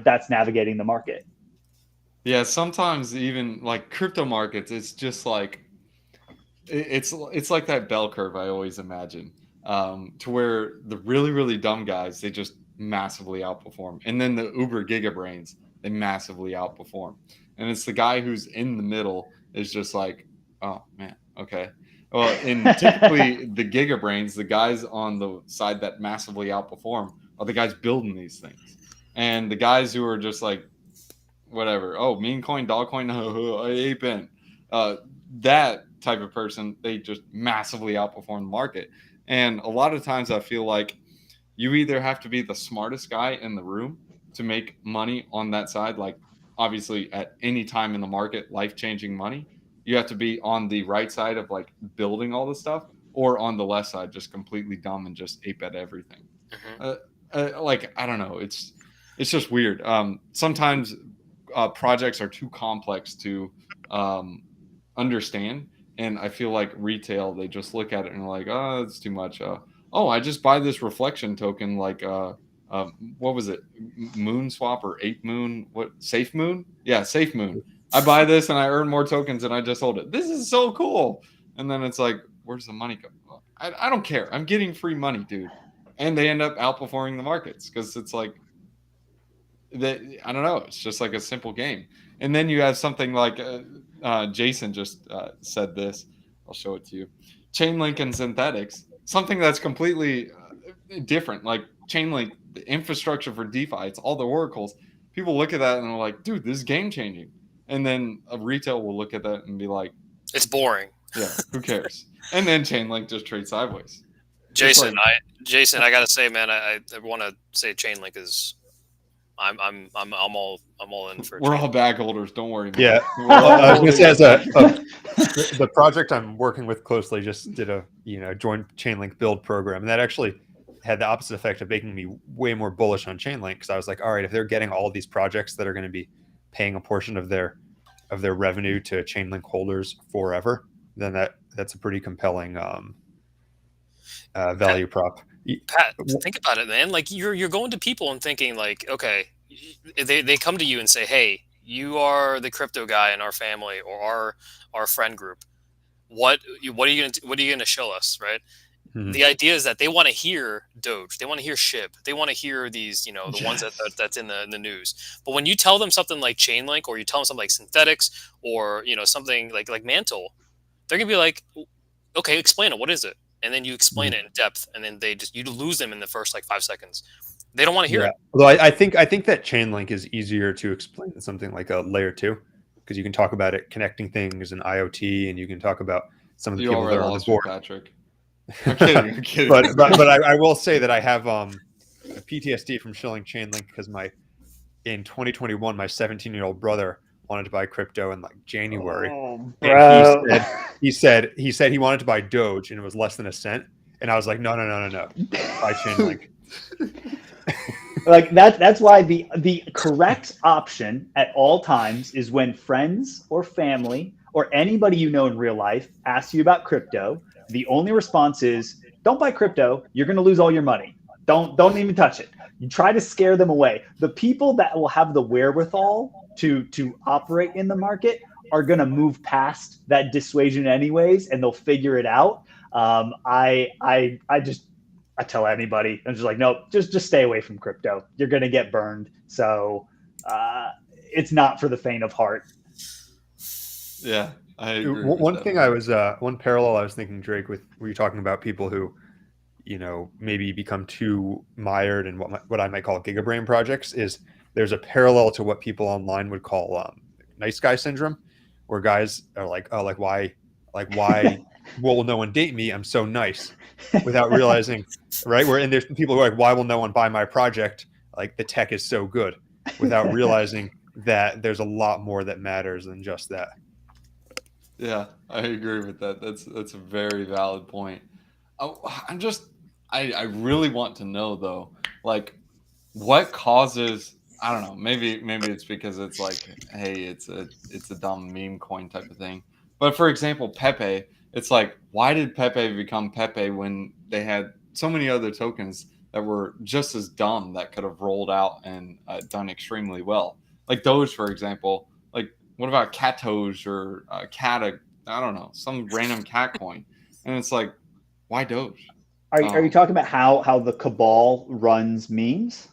that's navigating the market. Yeah, sometimes even like crypto markets, it's just like it's like that bell curve I always imagine, to where the really, really dumb guys, they just massively outperform, and then the uber giga brains, they massively outperform, and it's the guy who's in the middle is just like, oh man, okay. Well, and typically the giga brains, the guys on the side that massively outperform are the guys building these things, and the guys who are just like, whatever, oh, meme coin, dog coin, I ape in, that type of person, they just massively outperform the market. And a lot of times I feel like you either have to be the smartest guy in the room to make money on that side, like obviously at any time in the market, life-changing money. You have to be on the right side of like building all this stuff, or on the left side, just completely dumb and just ape at everything. Like, I don't know. It's just weird. Sometimes projects are too complex to understand. And I feel like retail, they just look at it and are like, oh, it's too much. Oh, I just buy this reflection token, like what was it? Moon Swap or Ape Moon? What? Safe Moon? Yeah, Safe Moon. I buy this and I earn more tokens and I just hold it. This is so cool. And then it's like, where's the money go? I don't care. I'm getting free money, dude. And they end up outperforming the markets because it's like, I don't know. It's just like a simple game. And then you have something like Jason just said this. I'll show it to you. Chainlink and synthetics, something that's completely different. Like Chainlink, the infrastructure for DeFi, it's all the oracles. People look at that and they're like, dude, this is game changing. And then a retail will look at that and be like, it's boring. Yeah, who cares? And then Chainlink just trades sideways. Jason, I gotta say, man, I want to say Chainlink is. I'm all in for. We're all bag holders. Don't worry, man. Yeah, I was gonna say, as the project I'm working with closely just did a joint Chainlink build program, and that actually had the opposite effect of making me way more bullish on Chainlink, because I was like, all right, if they're getting all these projects that are going to be paying a portion of their revenue to Chainlink holders forever, then that's a pretty compelling value prop. Pat, think about it, man. Like you're going to people and thinking like, okay, they come to you and say, hey, you are the crypto guy in our family or our friend group. What are you gonna show us, right? Mm-hmm. The idea is that they want to hear Doge, they want to hear SHIB, they want to hear these, the ones that's in the news. But when you tell them something like Chainlink, or you tell them something like synthetics, or something like Mantle, they're gonna be like, okay, explain it. What is it? And then you explain it in depth, and then you lose them in the first like 5 seconds. They don't want to hear Yeah. it. Although I think that Chainlink is easier to explain than something like a layer 2, because you can talk about it connecting things and IoT, and you can talk about some of the You people that already are on the lost me, board. Patrick. I'm kidding. I'm kidding. but I will say that I have PTSD from shilling Chainlink because in 2021 my 17-year-old brother wanted to buy crypto in like January, Oh, and bro. he said he wanted to buy Doge and it was less than a cent, and I was like, no, buy Chainlink. Like that's why the correct option at all times is when friends or family or anybody you know in real life asks you about crypto, the only response is don't buy crypto, you're going to lose all your money. Don't even touch it. You try to scare them away. The people that will have the wherewithal to operate in the market are going to move past that dissuasion anyways, and they'll figure it out. I tell anybody, I'm just like, nope, just stay away from crypto. You're going to get burned. So it's not for the faint of heart. Yeah, I agree. One thing I was one parallel I was thinking, Drake, with were you talking about people who, maybe become too mired in what I might call gigabrain projects, is there's a parallel to what people online would call nice guy syndrome, where guys are like, oh, why will no one date me? I'm so nice, without realizing, right? And there's people who are like, why will no one buy my project? Like the tech is so good, without realizing that there's a lot more that matters than just that. Yeah, I agree with that. That's a very valid point. I really want to know though, like what causes, I don't know, maybe it's because it's like, hey, it's a dumb meme coin type of thing. But for example, Pepe, it's like, why did Pepe become Pepe when they had so many other tokens that were just as dumb that could have rolled out and done extremely well? Like Doge, for example. Like, what about Catoge or I don't know, some random cat coin? And it's like, why Doge? Are you talking about how the cabal runs memes?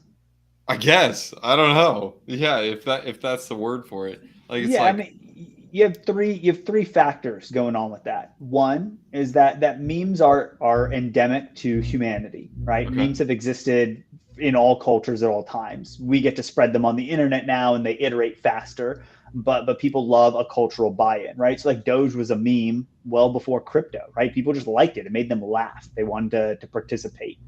I guess, I don't know. Yeah, if that's the word for it. Like it's Yeah, I like, mean, you have three factors going on with that. One is that memes are endemic to humanity, right? okay, Memes have existed in all cultures at all times. We get to spread them on the internet now, and they iterate faster. But people love a cultural buy-in, right? So like Doge was a meme well before crypto, right? People just liked it. It made them laugh. They wanted to participate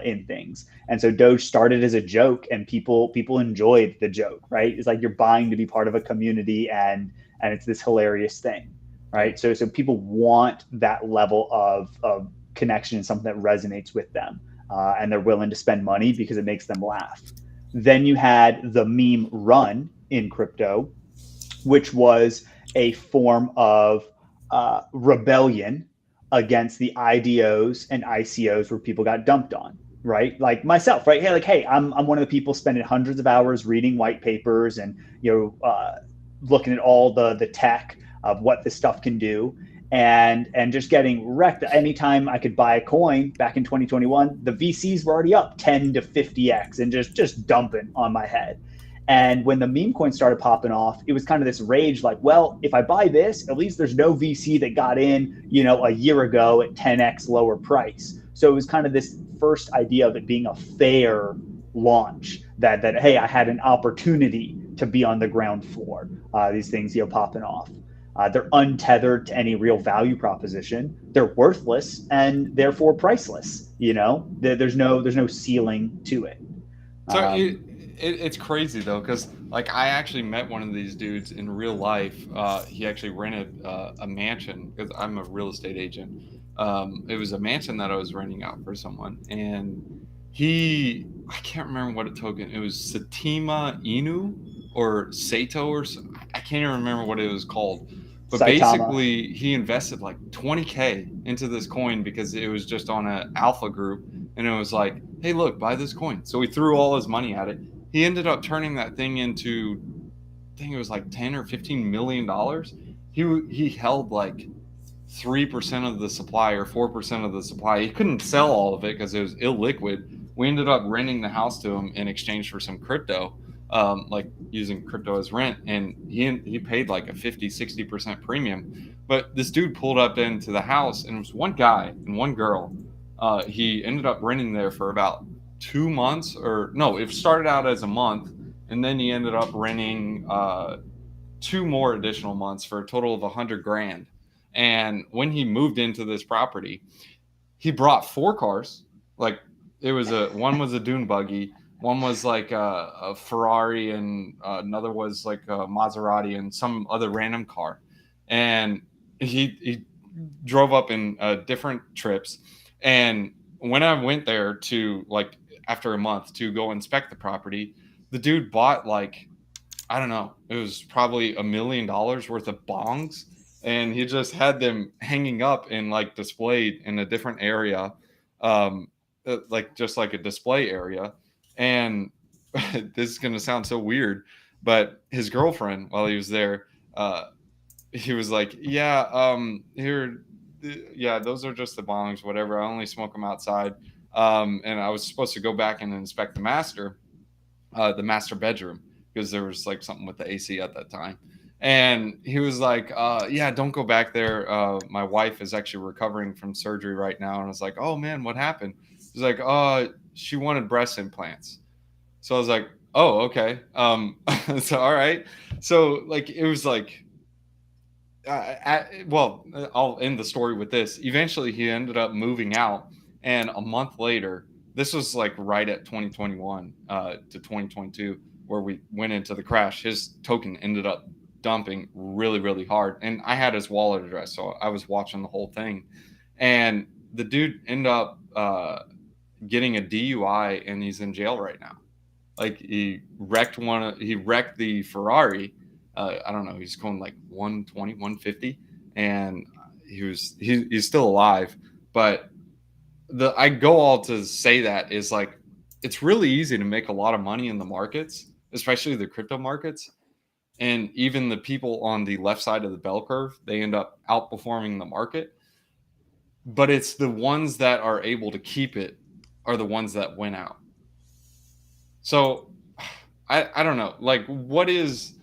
in things. And so Doge started as a joke, and people enjoyed the joke, right? It's like you're buying to be part of a community, and it's this hilarious thing, right? So people want that level of connection and something that resonates with them, and they're willing to spend money because it makes them laugh. Then you had the meme run in crypto, which was a form of rebellion against the IDOs and ICOs where people got dumped on, right? Like myself, right? Hey, I'm one of the people spending hundreds of hours reading white papers and looking at all the tech of what this stuff can do, and just getting wrecked. Anytime I could buy a coin back in 2021, the VCs were already up 10 to 50x and just dumping on my head. And when the meme coin started popping off, it was kind of this rage like, well, if I buy this, at least there's no VC that got in, a year ago at 10x lower price. So it was kind of this first idea of it being a fair launch that hey, I had an opportunity to be on the ground floor. These things, popping off. They're untethered to any real value proposition. They're worthless and therefore priceless. There's no ceiling to it. so it's crazy though, because like I actually met one of these dudes in real life. He actually rented a mansion, because I'm a real estate agent. It was a mansion that I was renting out for someone, and I can't remember what a token. It was Satima Inu or Sato or I can't even remember what it was called. But Saitama. basically, he invested like 20K into this coin because it was just on an alpha group, and it was like, hey, look, buy this coin. So he threw all his money at it. He ended up turning that thing into, I think it was like 10 or 15 million dollars. He held like 3% of the supply or 4% of the supply. He couldn't sell all of it because it was illiquid. We ended up renting the house to him in exchange for some crypto, like using crypto as rent, and he paid like a 50-60% premium. But this dude pulled up into the house, and it was one guy and one girl. He ended up renting there for about 2 months, or no, it started out as a month, and then he ended up renting 2 more additional months for a total of $100,000. And when he moved into this property, he brought 4 cars. Like, one was a dune buggy, one was like a Ferrari, and another was like a Maserati and some other random car. And he drove up in different trips. And when I went there to, like, after a month to go inspect the property, the dude bought, like, I don't know, it was probably $1 million worth of bongs, and he just had them hanging up and, like, displayed in a different area, like, just like a display area. And this is gonna sound so weird, but his girlfriend, while he was there, he was like, "Yeah, yeah, those are just the bongs, whatever. I only smoke them outside." And I was supposed to go back and inspect the master bedroom, because there was like something with the AC at that time. And he was like, yeah, don't go back there. My wife is actually recovering from surgery right now. And I was like, oh man, what happened? He's like, she wanted breast implants. So I was like, oh, okay. So, all right. So, like, it was like, well, I'll end the story with this. Eventually, he ended up moving out, and a month later, this was like right at 2021 to 2022, where we went into the crash. His token ended up dumping really, really hard, and I had his wallet address, so I was watching the whole thing. And the dude ended up getting a DUI, and he's in jail right now. Like, he wrecked the Ferrari. I don't know, he's going like 120, 150, and he's still alive. But I go all to say that is, like, it's really easy to make a lot of money in the markets, especially the crypto markets. And even the people on the left side of the bell curve, they end up outperforming the market. But it's the ones that are able to keep it are the ones that win out. So I don't know, like, what is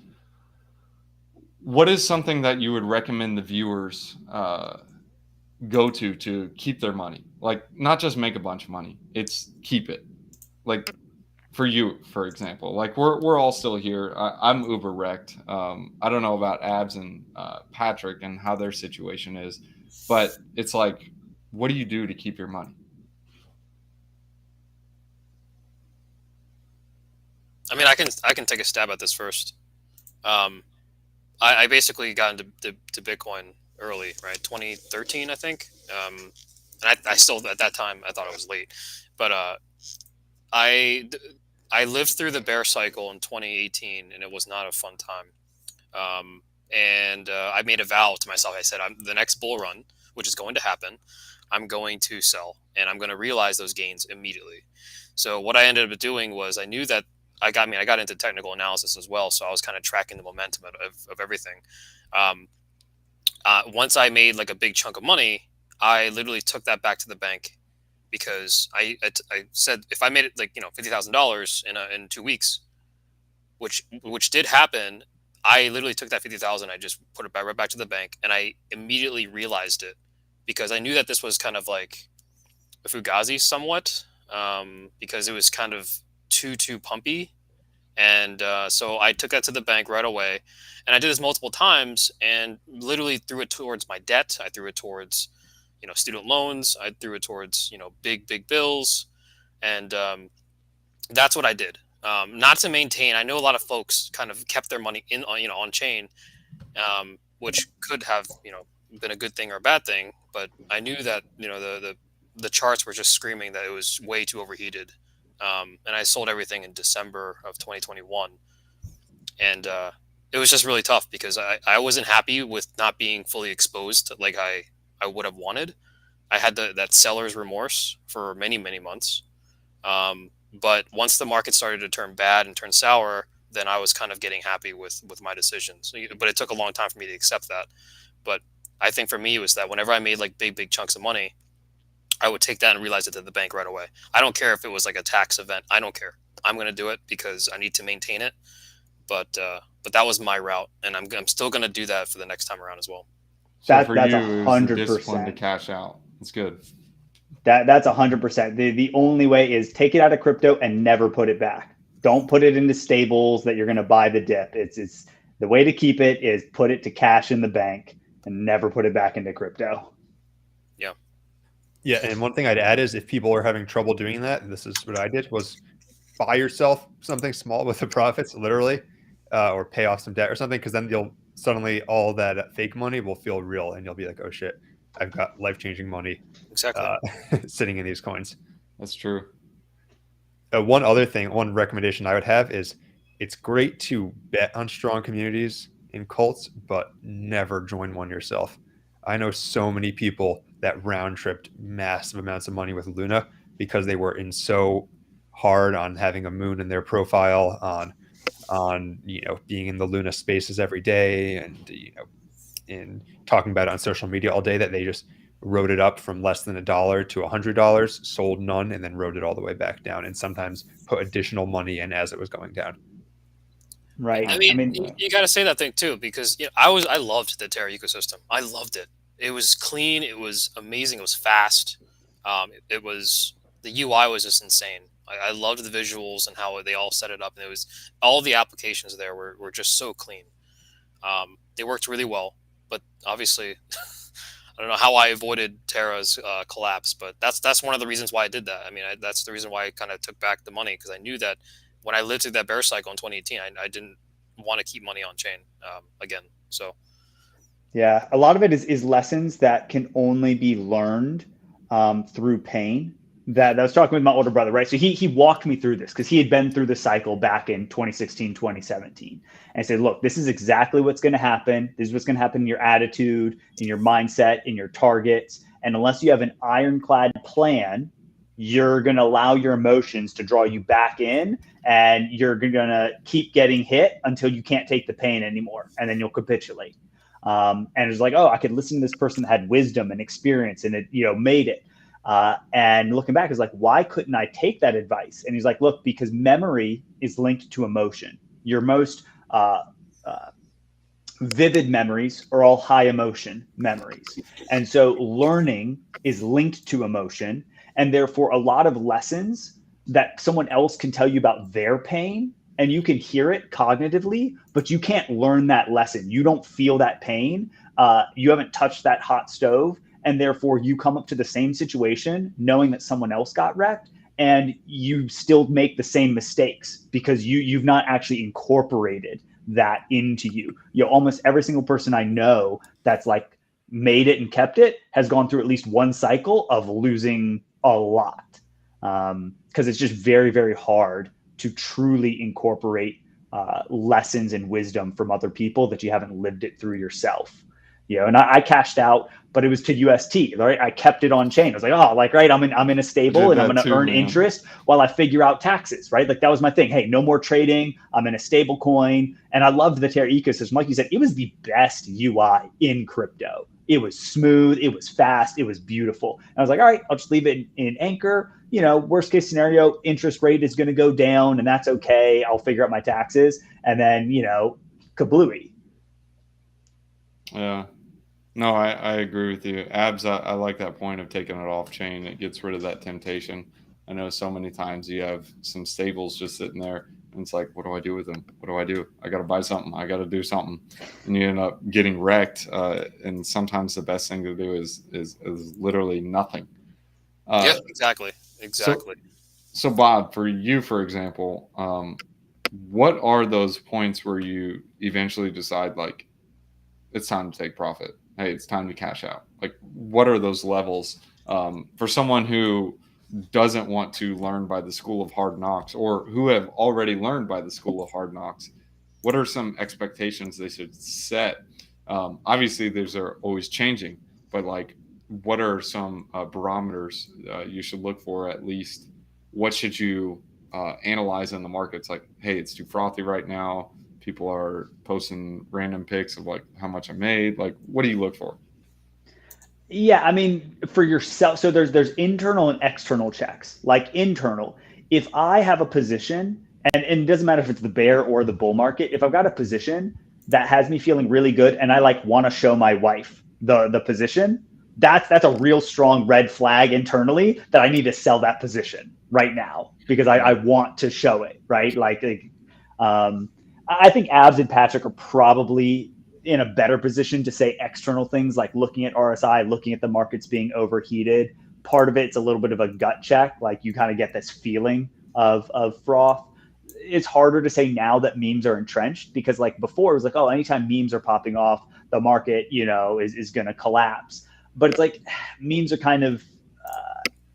something that you would recommend the viewers go to keep their money? Like, not just make a bunch of money, it's keep it. Like, for you, for example, like, we're all still here. I'm uber wrecked. I don't know about Abs and Patrick and how their situation is, but it's like, what do you do to keep your money? I mean, I can take a stab at this first. I basically got into Bitcoin early, right? 2013, I think. And I still, at that time, I thought I was late. But I lived through the bear cycle in 2018, and it was not a fun time. And I made a vow to myself. I said, the next bull run, which is going to happen, I'm going to sell, and I'm going to realize those gains immediately. So what I ended up doing was, I knew that I got into technical analysis as well, so I was kind of tracking the momentum of everything. Once I made like a big chunk of money, I literally took that back to the bank, because I said, if I made it like, $50,000 in 2 weeks, which did happen, I literally took that 50,000, I just put it right back to the bank, and I immediately realized it, because I knew that this was kind of like a fugazi somewhat, because it was kind of too pumpy. And so I took that to the bank right away, and I did this multiple times, and literally threw it towards my debt. I threw it towards, student loans. I threw it towards, big bills, and that's what I did. Not to maintain. I know a lot of folks kind of kept their money on chain, which could have been a good thing or a bad thing. But I knew that the charts were just screaming that it was way too overheated. And I sold everything in December of 2021. And it was just really tough, because I wasn't happy with not being fully exposed like I would have wanted. I had that seller's remorse for many, many months. But once the market started to turn bad and turn sour, then I was kind of getting happy with my decisions. But it took a long time for me to accept that. But I think for me, it was that whenever I made like big chunks of money, I would take that and realize it to the bank right away. I don't care if it was like a tax event. I don't care. I'm going to do it because I need to maintain it. But that was my route, and I'm still going to do that for the next time around as well. So for That's you, it was the discipline to 100%. cash out. It's good. That's 100%. The only way is take it out of crypto and never put it back. Don't put it into stables that you're going to buy the dip. It's the way to keep it is put it to cash in the bank and never put it back into crypto. Yeah. Yeah, and one thing I'd add is if people are having trouble doing that, and this is what I did, was buy yourself something small with the profits, literally, or pay off some debt or something, because then you'll suddenly all that fake money will feel real, and you'll be like, oh shit, I've got life-changing money Exactly. sitting in these coins. That's true. One other thing, one recommendation I would have is it's great to bet on strong communities in cults, but never join one yourself. I know so many people that round tripped massive amounts of money with Luna because they were in so hard on having a moon in their profile, on being in the Luna spaces every day, and in talking about it on social media all day, that they just wrote it up from less than $1 to $100, sold none, and then wrote it all the way back down, and sometimes put additional money in as it was going down. Right. I mean, you got to say that thing too, because I loved the Terra ecosystem. I loved it. It was clean. It was amazing. It was fast. It was, the UI was just insane. I loved the visuals and how they all set it up, and it was all the applications there were just so clean. They worked really well, but obviously, I don't know how I avoided Terra's collapse, but that's one of the reasons why I did that. I mean, that's the reason why I kind of took back the money, because I knew that when I lived through that bear cycle in 2018, I didn't want to keep money on chain again. So, yeah, a lot of it is lessons that can only be learned through pain. That I was talking with my older brother, right? So he walked me through this because he had been through the cycle back in 2016, 2017. And I said, look, this is exactly what's going to happen. This is what's going to happen in your attitude, in your mindset, in your targets. And unless you have an ironclad plan, you're going to allow your emotions to draw you back in, and you're going to keep getting hit until you can't take the pain anymore. And then you'll capitulate. And it's like, oh, I could listen to this person that had wisdom and experience, and it, made it. And looking back, is like, why couldn't I take that advice? And he's like, look, because memory is linked to emotion. Your most vivid memories are all high emotion memories. And so learning is linked to emotion. And therefore, a lot of lessons that someone else can tell you about their pain, and you can hear it cognitively, but you can't learn that lesson. You don't feel that pain. You haven't touched that hot stove. And therefore, you come up to the same situation knowing that someone else got wrecked, and you still make the same mistakes because you've not actually incorporated that into you. Almost every single person I know that's like made it and kept it has gone through at least one cycle of losing a lot, because it's just very, very hard to truly incorporate lessons and wisdom from other people that you haven't lived it through yourself. And I cashed out, but it was to UST, right? I kept it on chain. I was like, oh, like, right, I'm in a stable and I'm going to earn interest while I figure out taxes, right? Like that was my thing. Hey, no more trading. I'm in a stable coin. And I loved the Terra ecosystem. Like you said, it was the best UI in crypto. It was smooth. It was fast. It was beautiful. And I was like, all right, I'll just leave it in Anchor. Worst case scenario, interest rate is going to go down, and that's okay. I'll figure out my taxes. And then, kablooey. Yeah. No, I agree with you. Abs, I like that point of taking it off chain. It gets rid of that temptation. I know so many times you have some stables just sitting there, and it's like, what do I do with them? What do I do? I got to buy something. I got to do something. And you end up getting wrecked. And sometimes the best thing to do is literally nothing. yeah, exactly. So Bob, for you, for example, what are those points where you eventually decide, like, it's time to take profit? Hey, it's time to cash out. Like, what are those levels for someone who doesn't want to learn by the school of hard knocks, or who have already learned by the school of hard knocks? What are some expectations they should set? Obviously, those are always changing, but like, what are some barometers you should look for at least? What should you analyze in the markets? Like, hey, it's too frothy right now. People are posting random pics of like how much I made. Like, what do you look for? Yeah, I mean, for yourself, so there's internal and external checks. Like internal, if I have a position, and it doesn't matter if it's the bear or the bull market, if I've got a position that has me feeling really good and I like want to show my wife the position, that's a real strong red flag internally that I need to sell that position right now because I want to show it, right? I think Abs and Patrick are probably in a better position to say external things like looking at RSI, looking at the markets being overheated. Part of it's a little bit of a gut check, like you kind of get this feeling of froth. It's harder to say now that memes are entrenched because like before it was like, oh, anytime memes are popping off, the market, is going to collapse. But it's like memes are kind of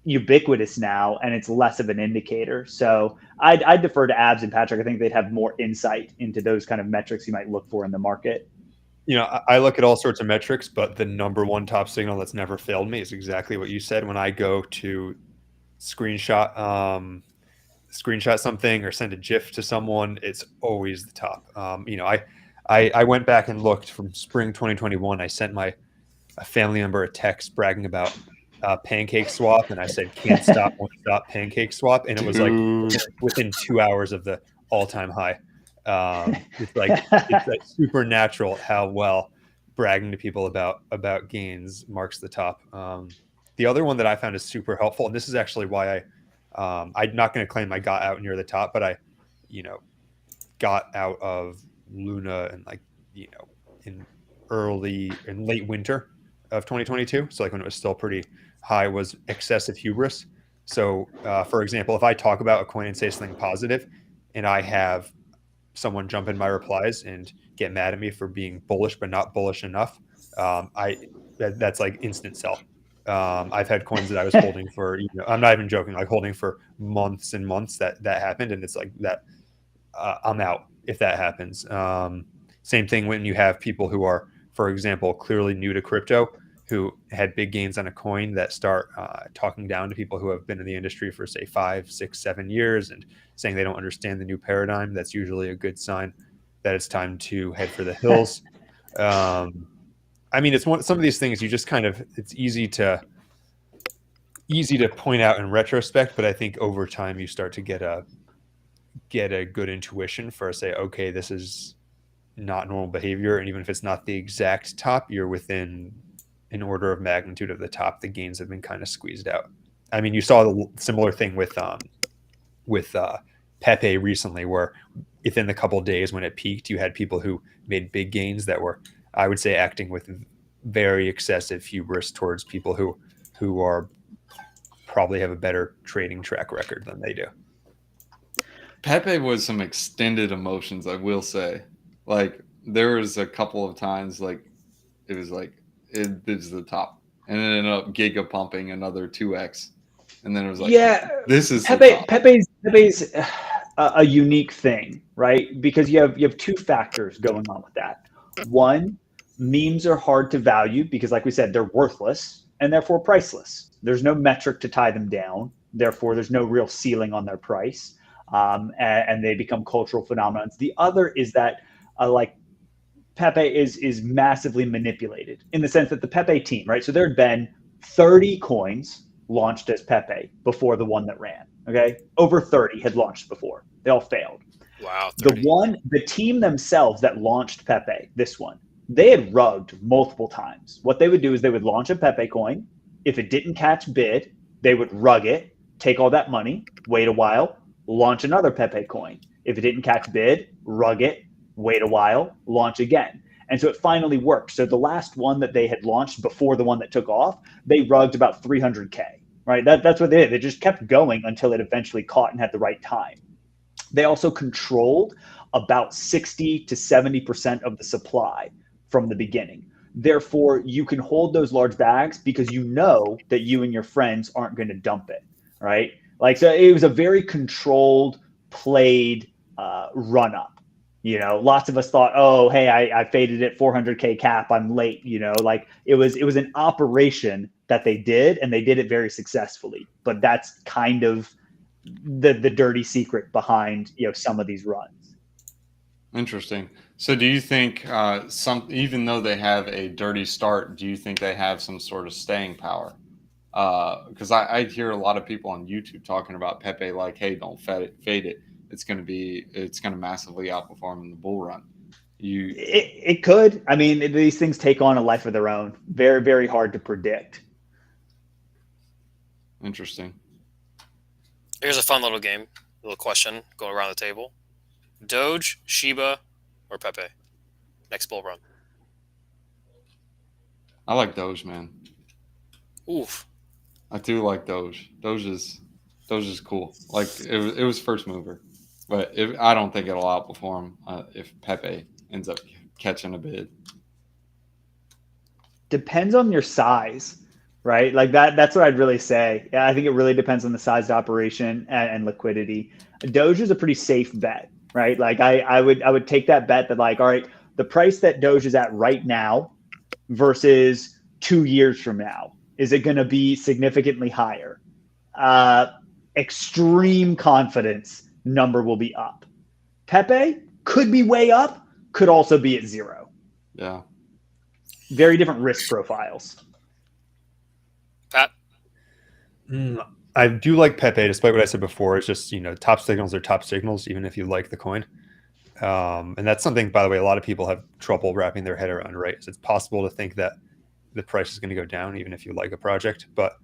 ubiquitous now, and it's less of an indicator. So I'd defer to Abs and Patrick. I think they'd have more insight into those kind of metrics you might look for in the market. I look at all sorts of metrics, but the number one top signal that's never failed me is exactly what you said. When I go to screenshot something or send a GIF to someone, it's always the top. I went back and looked from spring 2021. I sent a family member a text bragging about Pancake Swap, and I said can't stop, won't stop Pancake Swap, and it was like within 2 hours of the all-time high. It's like supernatural how well bragging to people about gains marks the top. The other one that I found is super helpful, and this is actually why I'm not going to claim I got out near the top, but I got out of Luna and in late winter of 2022. So like when it was still pretty high, was excessive hubris. So for example, if I talk about a coin and say something positive and I have someone jump in my replies and get mad at me for being bullish but not bullish enough, that's like instant sell. I've had coins that I was holding for, I'm not even joking, like holding for months and months that happened, and it's like that I'm out if that happens. Same thing when you have people who are, for example, clearly new to crypto, who had big gains on a coin that start talking down to people who have been in the industry for say 5, 6, 7 years and saying they don't understand the new paradigm. That's usually a good sign that it's time to head for the hills. It's some of these things you just it's easy to point out in retrospect, but I think over time you start to get a good intuition for say, okay, this is not normal behavior, and even if it's not the exact top, you're within an order of magnitude of the top. The gains have been kind of squeezed out. I mean, you saw the similar thing with Pepe recently, where within the couple of days when it peaked, you had people who made big gains that were, I would say, acting with very excessive hubris towards people who are probably have a better trading track record than they do. Pepe was some extended emotions, I will say. Like there was a couple of times like it was like it is the top, and then it ended up giga pumping another 2x, and then it was like, this is Pepe's a unique thing, right? Because you have two factors going on with that. One, memes are hard to value because, like we said, they're worthless and therefore priceless. There's no metric to tie them down. Therefore, there's no real ceiling on their price, and they become cultural phenomena. The other is that Pepe is massively manipulated in the sense that the Pepe team, right? So there had been 30 coins launched as Pepe before the one that ran. Okay, over 30 had launched before. They all failed. Wow. 30. The team themselves that launched Pepe, this one, they had rugged multiple times. What they would do is they would launch a Pepe coin. If it didn't catch bid, they would rug it, take all that money, wait a while, launch another Pepe coin. If it didn't catch bid, rug it, wait a while, launch again. And so it finally worked. So the last one that they had launched before the one that took off, they rugged about 300K, right? That's what they did. They just kept going until it eventually caught and had the right time. They also controlled about 60 to 70% of the supply from the beginning. Therefore, you can hold those large bags because you know that you and your friends aren't going to dump it, right? So it was a very controlled, played run up. Lots of us thought, oh, hey, I faded it 400K cap, I'm late. It was an operation that they did, and they did it very successfully. But that's kind of the dirty secret behind some of these runs. Interesting. So do you think even though they have a dirty start, do you think they have some sort of staying power? Because I hear a lot of people on YouTube talking about Pepe like, hey, don't fade it. It's going to massively outperform in the bull run. It could. I mean, these things take on a life of their own. Very, very hard to predict. Interesting. Here's a fun little game, little question going around the table: Doge, Shiba, or Pepe? Next bull run. I like Doge, man. Oof. I do like Doge. Doge is cool. Like it was first mover, but I don't think it'll outperform if Pepe ends up catching a bid. Depends on your size, right? Like that's what I'd really say. Yeah, I think it really depends on the size of the operation and liquidity. Doge is a pretty safe bet, right? Like I would take that bet that like, all right, the price that Doge is at right now versus 2 years from now, is it going to be significantly higher? Extreme confidence number will be up. Pepe could be way up, could also be at zero. Yeah. Very different risk profiles. Pat? I do like Pepe, despite what I said before. It's just, top signals are top signals, even if you like the coin. And that's something, by the way, a lot of people have trouble wrapping their head around, right? It's possible to think that the price is going to go down, even if you like a project. But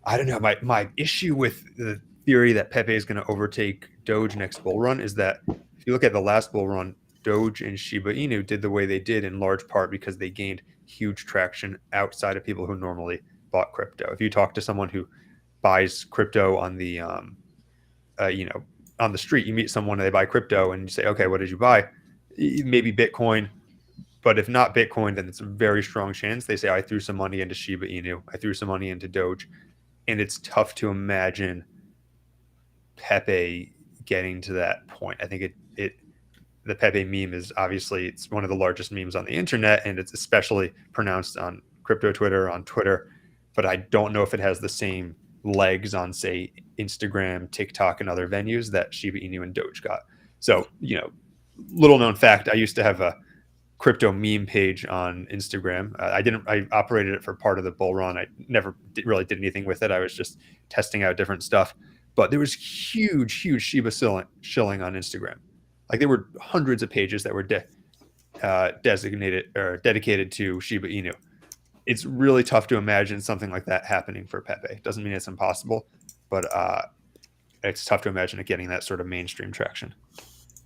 I don't know. My issue with the theory that Pepe is going to overtake Doge next bull run is that if you look at the last bull run, Doge and Shiba Inu did the way they did in large part because they gained huge traction outside of people who normally bought crypto. If you talk to someone who buys crypto on the, on the street, you meet someone and they buy crypto and you say, okay, what did you buy? Maybe Bitcoin. But if not Bitcoin, then it's a very strong chance they say, I threw some money into Shiba Inu. I threw some money into Doge. And it's tough to imagine Pepe getting to that point. I think the Pepe meme is obviously, it's one of the largest memes on the internet, and it's especially pronounced on crypto Twitter, on Twitter. But I don't know if it has the same legs on, say, Instagram, TikTok, and other venues that Shiba Inu and Doge got. So, little known fact, I used to have a crypto meme page on Instagram. I operated it for part of the bull run. I never really did anything with it. I was just testing out different stuff. But there was huge Shiba shilling on Instagram. Like there were hundreds of pages that were designated or dedicated to Shiba Inu. It's really tough to imagine something like that happening for Pepe. Doesn't mean it's impossible, but it's tough to imagine it getting that sort of mainstream traction.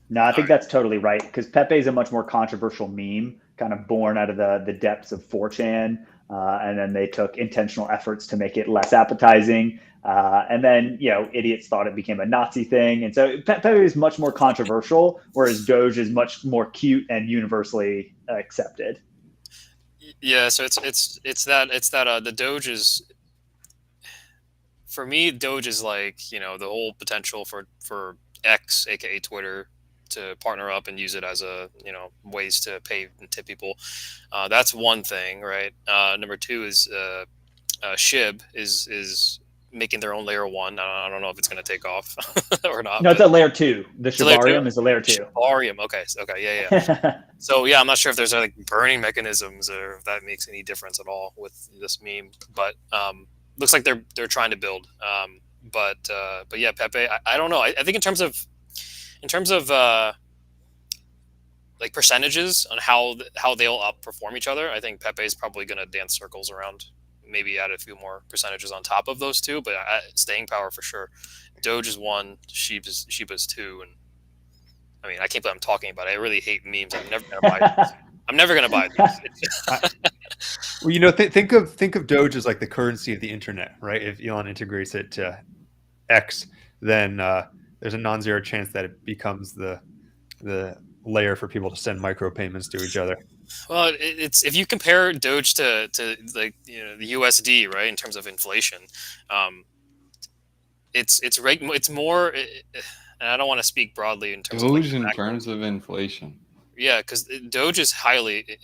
No, I think that's totally right, because Pepe is a much more controversial meme, kind of born out of the depths of 4chan, and then they took intentional efforts to make it less appetizing. And then, idiots thought it became a Nazi thing. And so Pepe is much more controversial, whereas Doge is much more cute and universally accepted. Yeah, so it's that the Doge is, for me, Doge is like, the whole potential for X, aka Twitter, to partner up and use it as a, ways to pay and tip people. That's one thing, right? Number two is SHIB is making their own layer one. I don't know if it's going to take off or not. No, it's a layer 2. The Shibarium is a layer 2. Shibarium. Okay. Yeah. So yeah, I'm not sure if there's like burning mechanisms or if that makes any difference at all with this meme, but looks like they're trying to build. But yeah, Pepe. I don't know. I think in terms of like percentages on how they'll outperform each other, I think Pepe is probably going to dance circles around, maybe add a few more percentages on top of those two, but staying power for sure. Doge is 1, Shiba's 2, and I mean, I can't believe I'm talking about it. I really hate memes. I'm never going to buy these. I'm never going to buy these. Well, think of Doge as like the currency of the internet, right? If Elon integrates it to X, then there's a non-zero chance that it becomes the layer for people to send micropayments to each other. Well, it's if you compare Doge to like the USD, right, in terms of inflation, it's more. And I don't want to speak broadly in terms Doge of in terms of inflation. Yeah, because Doge is highly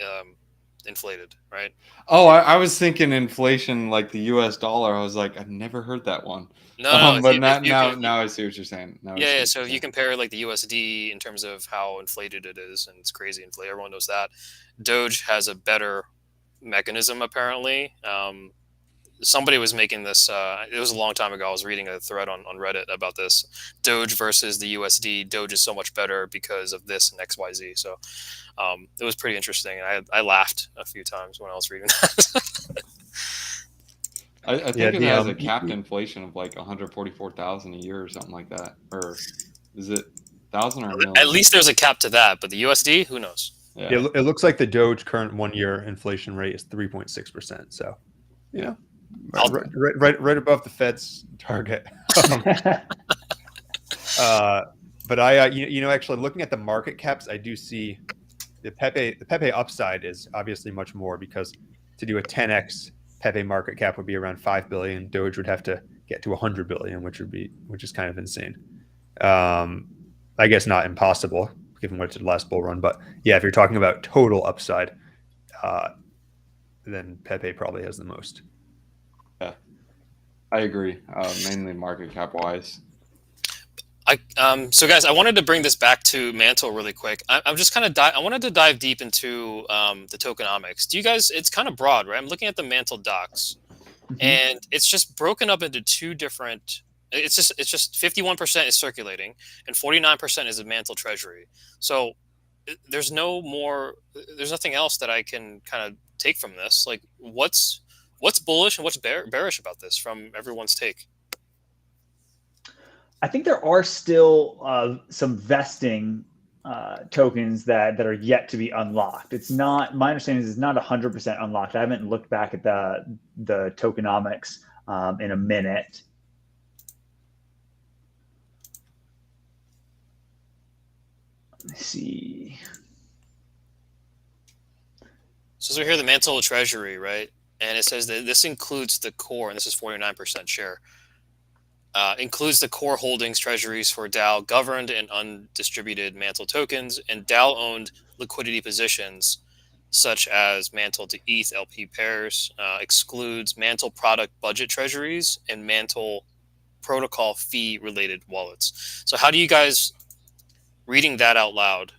inflated, right? Oh, I was thinking inflation like the U.S. dollar. I was like, I've never heard that one. No. But now I see what you're saying. Yeah. So if you compare like the USD in terms of how inflated it is, and it's crazy inflated, everyone knows that. Doge has a better mechanism apparently. somebody was making this. It was a long time ago. I was reading a thread on Reddit about this. Doge versus the USD. Doge is so much better because of this and XYZ. So it was pretty interesting. I laughed a few times when I was reading that. I think it has a capped inflation of like 144,000 a year or something like that. Or is it 1,000 or a million? At least there's a cap to that, but the USD, who knows? Yeah, it looks like the Doge current 1-year inflation rate is 3.6%. So, you know, right above the Fed's target. But actually looking at the market caps, I do see the Pepe upside is obviously much more, because to do a 10x Pepe market cap would be around 5 billion. Doge would have to get to 100 billion, which is kind of insane. I guess not impossible given what it did last bull run, but yeah, if you're talking about total upside, then Pepe probably has the most. Yeah, I agree. Mainly market cap wise. So guys, I wanted to bring this back to Mantle really quick. I'm just kind of I wanted to dive deep into the tokenomics. Do you guys? It's kind of broad, right? I'm looking at the Mantle docs, and it's just broken up into two different. It's just 51% is circulating, and 49% is a Mantle treasury. So there's nothing else that I can kind of take from this. Like what's bullish and what's bearish about this from everyone's take? I think there are still some vesting tokens that are yet to be unlocked. It's not, my understanding is it's not 100% unlocked. I haven't looked back at the tokenomics in a minute. Let me see. So here the Mantle treasury, right? And it says that this includes the core, and this is 49% share. Includes the core holdings treasuries for DAO governed and undistributed Mantle tokens and DAO owned liquidity positions such as Mantle to ETH LP pairs. Excludes Mantle product budget treasuries and Mantle protocol fee related wallets. So how do you guys, reading that out loud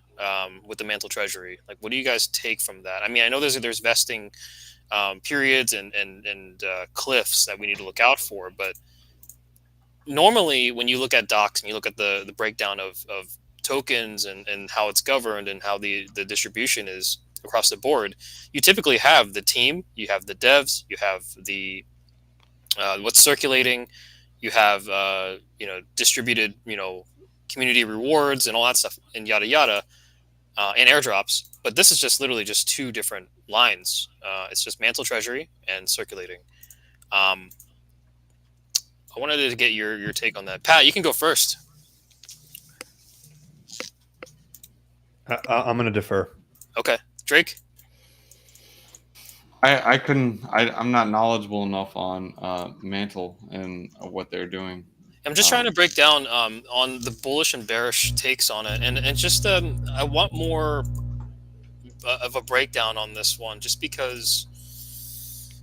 with the Mantle treasury, like what do you guys take from that? I mean, I know there's vesting periods and cliffs that we need to look out for, but normally when you look at docs and you look at the breakdown of tokens and how it's governed and how the distribution is across the board, you typically have the team, you have the devs, you have the what's circulating, you have distributed community rewards and all that stuff and yada yada, and airdrops. But this is just literally just two different lines. It's just Mantle treasury and circulating. I wanted to get your take on that. Pat, you can go first. I'm going to defer. Okay. Drake? I'm not knowledgeable enough on Mantle and what they're doing. I'm just trying to break down on the bullish and bearish takes on it. And just I want more of a breakdown on this one, just because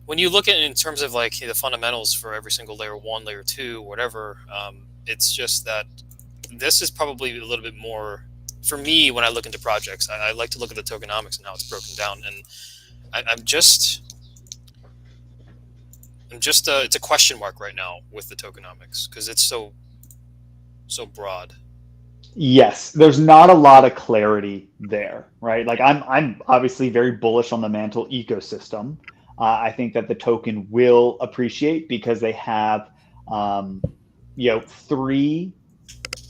when you look at it in terms of like the fundamentals for every single layer 1, layer 2, whatever, it's just that this is probably a little bit more, for me, when I look into projects, I like to look at the tokenomics and how it's broken down. And I'm just it's a question mark right now with the tokenomics because it's so broad. Yes, there's not a lot of clarity there, right? Like I'm obviously very bullish on the Mantle ecosystem. I think that the token will appreciate because they have 3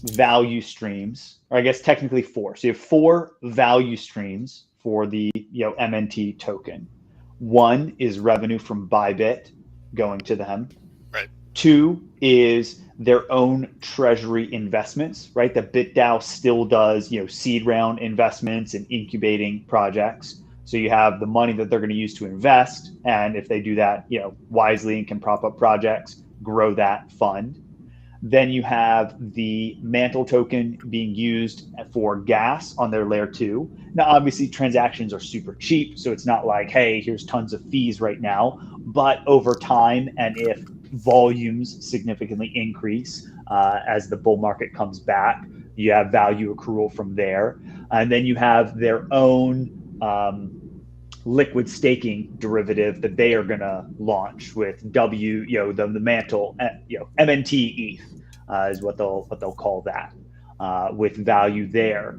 value streams, or I guess technically 4. So you have 4 value streams for the MNT token. 1 is revenue from BuyBit going to them. Right. 2 is their own treasury investments, right? The BitDAO still does, seed round investments and incubating projects. So you have the money that they're going to use to invest. And if they do that, wisely and can prop up projects, grow that fund. Then you have the Mantle token being used for gas on their layer 2. Now, obviously transactions are super cheap. So it's not like, hey, here's tons of fees right now, but over time, and if volumes significantly increase as the bull market comes back, you have value accrual from there. And then you have their own liquid staking derivative that they are going to launch with the Mantle, MNT ETH is what they'll call that, with value there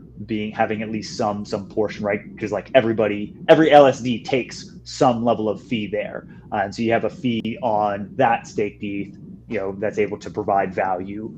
having at least some portion, right? Because like every LSD takes some level of fee there, and so you have a fee on that staked ETH, that's able to provide value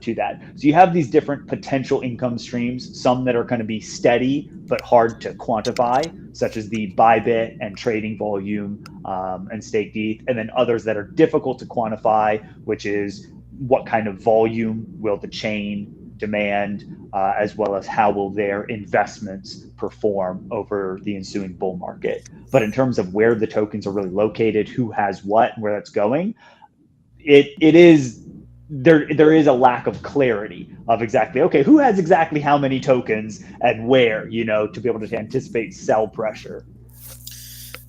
to that. So you have these different potential income streams, some that are going to be steady but hard to quantify, such as the BuyBit and trading volume and staked ETH, and then others that are difficult to quantify, which is what kind of volume will the chain demand, as well as how will their investments perform over the ensuing bull market. But in terms of where the tokens are really located, who has what, and where that's going, there is a lack of clarity of exactly, okay, who has exactly how many tokens and where, to be able to anticipate sell pressure.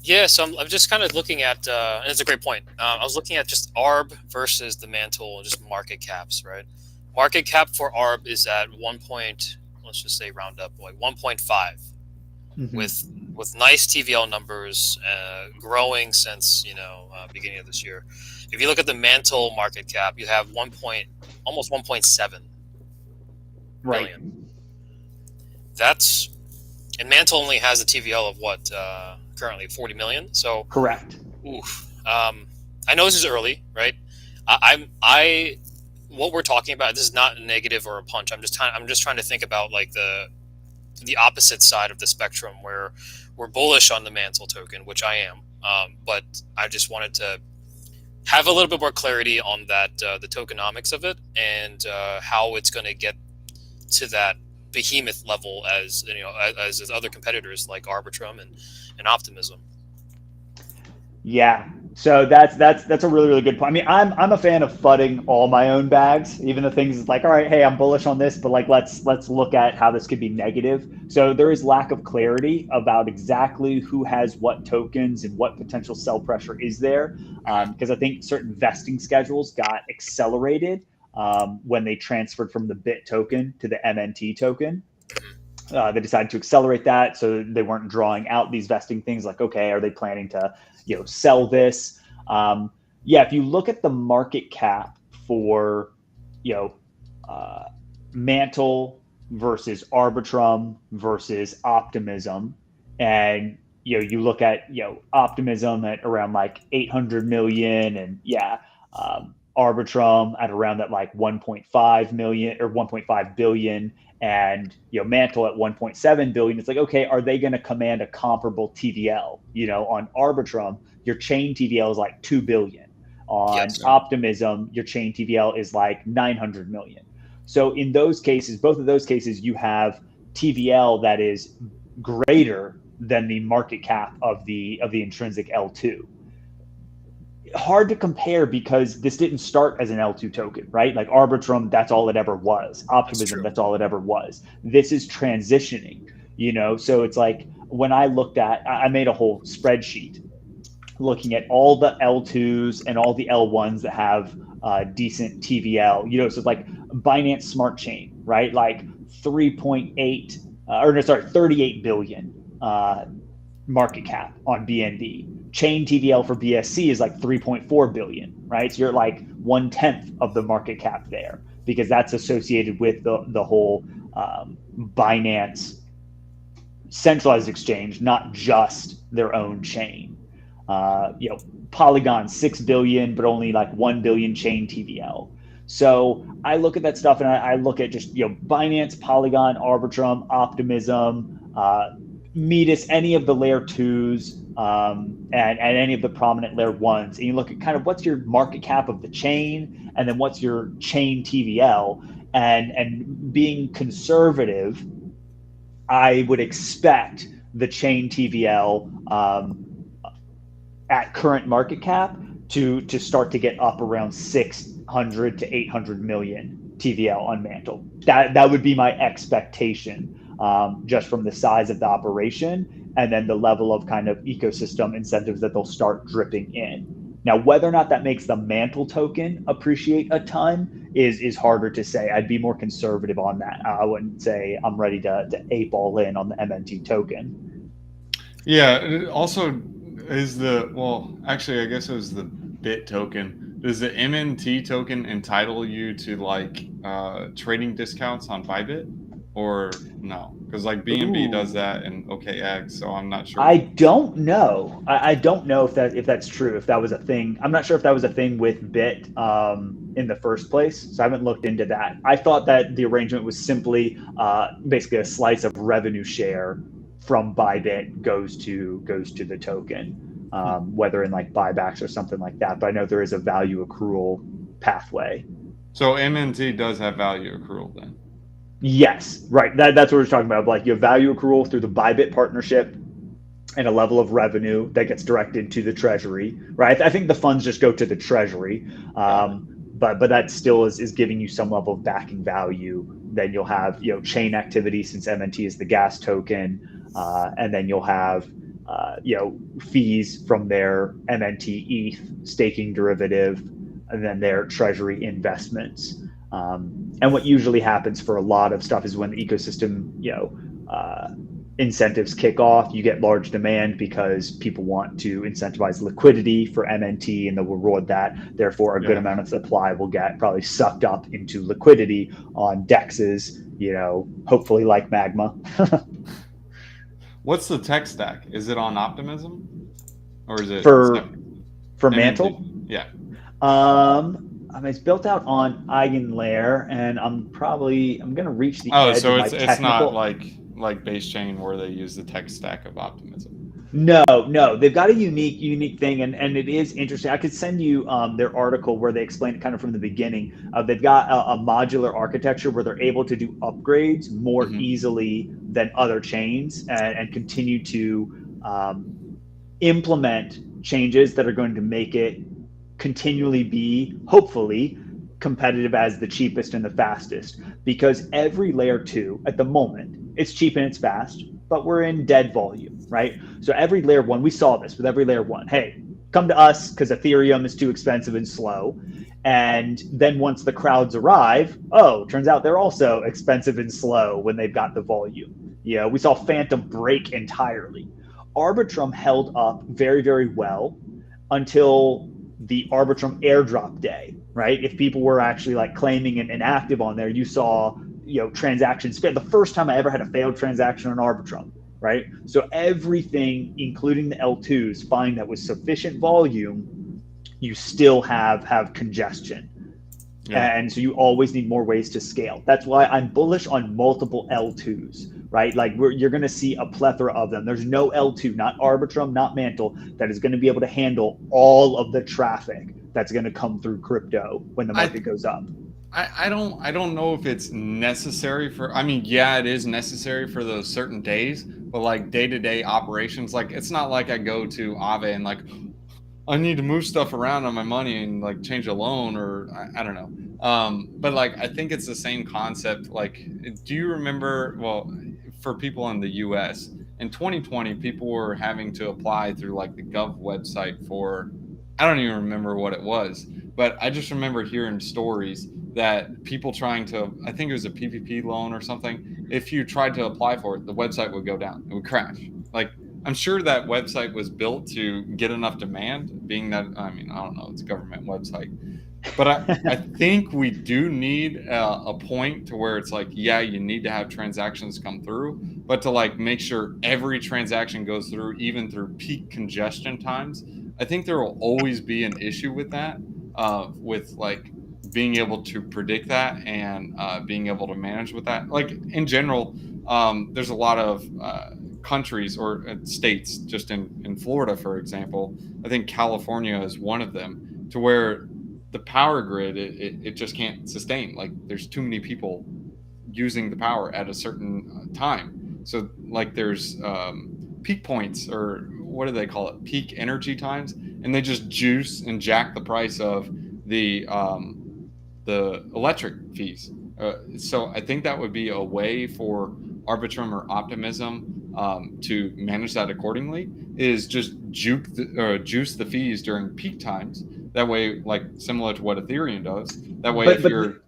Yeah, so I'm just kind of looking at, and it's a great point. I was looking at just ARB versus the Mantle, and just market caps, right? Market cap for ARB is at let's just say round up, like 1.5, Mm-hmm. with nice TVL numbers, growing since beginning of this year. If you look at the Mantle market cap, you have almost 1.7 Right. billion. And Mantle only has a TVL of what, currently 40 million. So Correct. Oof. I know this is early, right? What we're talking about, this is not a negative or a punch. I'm just trying to think about like the opposite side of the spectrum, where we're bullish on the Mantle token, which I am. But I just wanted to have a little bit more clarity on that, the tokenomics of it, and how it's going to get to that behemoth level as other competitors like Arbitrum and Optimism. Yeah. So that's a really, really good point. I mean, I'm a fan of fudding all my own bags, even the things it's like, all right, hey, I'm bullish on this, but like let's look at how this could be negative. So there is lack of clarity about exactly who has what tokens and what potential sell pressure is there, because I think certain vesting schedules got accelerated when they transferred from the BIT token to the MNT token. They decided to accelerate that, so they weren't drawing out these vesting things. Like, okay, are they planning to sell this? If you look at the market cap for Mantle versus Arbitrum versus Optimism, and you look at Optimism at around like 800 million, and Arbitrum at around that like 1.5 million or 1.5 billion, and Mantle at 1.7 billion. It's like, okay, are they going to command a comparable TVL? On Arbitrum, your chain TVL is like 2 billion. On Yes. Optimism, your chain TVL is like 900 million. So in those cases, both of those cases, you have TVL that is greater than the market cap of the intrinsic L2. Hard to compare because this didn't start as an L2 token, right? Like Arbitrum, that's all it ever was. Optimism, that's all it ever was. This is transitioning, So it's like when I made a whole spreadsheet looking at all the L2s and all the L1s that have decent TVL, so it's like Binance Smart Chain, right? Like 38 billion market cap on BNB. Chain TVL for BSC is like 3.4 billion, right? So you're like 1/10 of the market cap there, because that's associated with the whole Binance centralized exchange, not just their own chain. Polygon 6 billion, but only like 1 billion chain TVL. So I look at that stuff and I look at just Binance, Polygon, Arbitrum, Optimism, Metis, any of the layer 2s, and any of the prominent layer 1s, and you look at kind of what's your market cap of the chain, and then what's your chain TVL, and being conservative, I would expect the chain TVL at current market cap to start to get up around 600 to 800 million TVL on Mantle. That would be my expectation. Just from the size of the operation and then the level of kind of ecosystem incentives that they'll start dripping in. Now, whether or not that makes the Mantle token appreciate a ton is harder to say. I'd be more conservative on that. I wouldn't say I'm ready to ape all in on the MNT token. Yeah. It also, actually, I guess it was the bit token. Does the MNT token entitle you to like trading discounts on BuyBit, or no? Because like BNB does Ooh. that and OKX, so I'm not sure I if it's. don't know. I don't know if that's true. If that was a thing, I'm not sure if that was a thing with Bit in the first place. So I haven't looked into that. I thought that the arrangement was simply basically a slice of revenue share from Bybit goes to the token, whether in like buybacks or something like that. But I know there is a value accrual pathway. So MNT does have value accrual then. Yes, right. That's what we're talking about. Like you have value accrual through the Bybit partnership and a level of revenue that gets directed to the treasury, right? I think the funds just go to the treasury, Got it. but that still is giving you some level of backing value. Then you'll have chain activity since MNT is the gas token, and then you'll have fees from their MNT ETH staking derivative, and then their treasury investments. And what usually happens for a lot of stuff is when the ecosystem, incentives kick off, you get large demand because people want to incentivize liquidity for MNT and they'll reward that. Therefore, a good Yeah. amount of supply will get probably sucked up into liquidity on dexes, hopefully like Magma. What's the tech stack? Is it on Optimism, or is it for separate? for MNT. Mantle. Yeah. I mean, it's built out on Eigenlayer, and I'm gonna reach the Oh, edge of so my it's not technical. like base chain where they use the tech stack of Optimism. No, no, they've got a unique thing, and it is interesting. I could send you their article where they explain it kind of from the beginning. They've got a modular architecture where they're able to do upgrades more Hmm. easily than other chains, and continue to implement changes that are going to make it continually be, hopefully, competitive as the cheapest and the fastest. Because every layer two at the moment, it's cheap and it's fast, but we're in dead volume, right? So every layer one, we saw this with every layer one. Hey, come to us because Ethereum is too expensive and slow. And then once the crowds arrive, oh, turns out they're also expensive and slow when they've got the volume. We saw Phantom break entirely. Arbitrum held up very, very well until the Arbitrum airdrop day, right? If people were actually like claiming and active on there, you saw transactions fail. The first time I ever had a failed transaction on Arbitrum, right? So everything, including the L2s, find that with sufficient volume, you still have congestion. Yeah. And so you always need more ways to scale. That's why I'm bullish on multiple L2s, right? Like you're going to see a plethora of them. There's no L2, not Arbitrum, not Mantle, that is going to be able to handle all of the traffic that's going to come through crypto when the I market goes up. I don't know if it's necessary for. I mean, yeah, it is necessary for those certain days, but like day-to-day operations, like it's not like I go to Aave and like I need to move stuff around on my money and like change a loan, or I don't know. But like I think it's the same concept. Like, do you remember? Well, for people in the U.S. in 2020, people were having to apply through like the Gov website for. I don't even remember what it was, but I just remember hearing stories that people trying to. I think it was a PPP loan or something. If you tried to apply for it, the website would go down. It would crash. Like I'm sure that website was built to get enough demand, being that, I mean, I don't know, it's a government website. But I think we do need a point to where it's like, yeah, you need to have transactions come through, but to like make sure every transaction goes through, even through peak congestion times. I think there will always be an issue with that, with like being able to predict that and being able to manage with that. Like in general, there's a lot of countries or states, just in Florida, for example. I think California is one of them, to where the power grid it just can't sustain. Like there's too many people using the power at a certain time. So like there's peak points, or what do they call it? Peak energy times, and they just juice and jack the price of the electric fees. So I think that would be a way for Arbitrum or Optimism to manage that accordingly. Is just juice the fees during peak times. That way, like similar to what Ethereum does. That way, but if but you're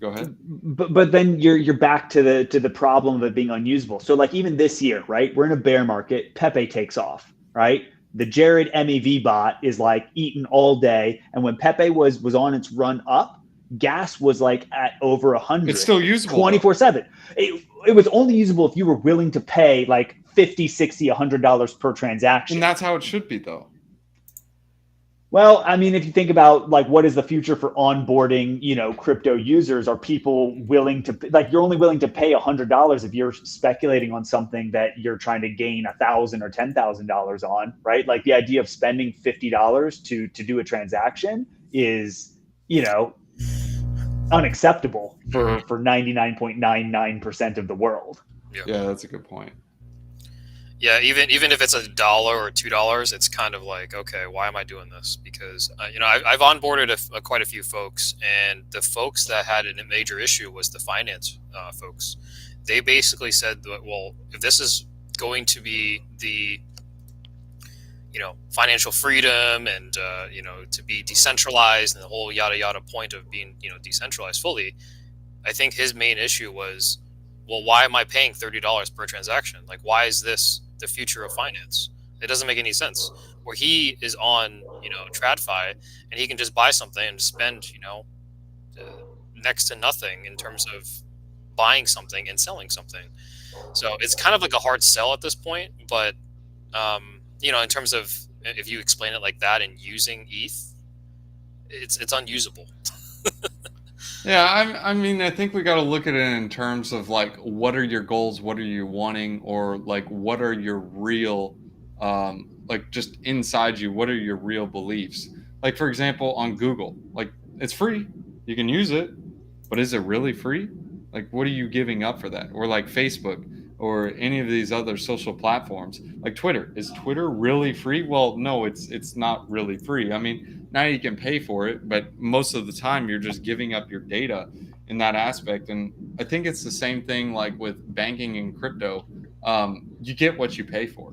Go ahead. But then you're back to the problem of it being unusable. So like even this year, right? We're in a bear market. Pepe takes off, right? The Jared MEV bot is like eating all day, and when Pepe was on its run up, gas was like at over 100. It's still usable 24/7. It was only usable if you were willing to pay like 50, 60, $100 per transaction. And that's how it should be, though. Well, I mean, if you think about like what is the future for onboarding, crypto users, are people willing to like you're only willing to pay $100 if you're speculating on something that you're trying to gain $1,000 or $10,000 on, right? Like the idea of spending $50 to do a transaction is, unacceptable for 99.99% of the world. Yeah, that's a good point. Yeah, even if it's $1 or $2, it's kind of like, okay, why am I doing this? Because I've onboarded quite a few folks, and the folks that had a major issue was the finance folks. They basically said that, well, if this is going to be the financial freedom and to be decentralized and the whole yada yada point of being decentralized fully, I think his main issue was, well, why am I paying $30 per transaction? Like, why is this the future of finance? It doesn't make any sense. Where he is on, TradFi, and he can just buy something and spend, next to nothing in terms of buying something and selling something. So it's kind of like a hard sell at this point. But, in terms of if you explain it like that and using ETH, it's unusable. Yeah, I mean, I think we got to look at it in terms of like, what are your goals? What are you wanting? Or like, what are your real, like just inside you, what are your real beliefs? Like, for example, on Google, like it's free. You can use it, but is it really free? Like, what are you giving up for that? Or like Facebook or any of these other social platforms, like Twitter. Is Twitter really free? Well, no, it's not really free. I mean, now you can pay for it, but most of the time you're just giving up your data in that aspect. And I think it's the same thing like with banking and crypto. You get what you pay for.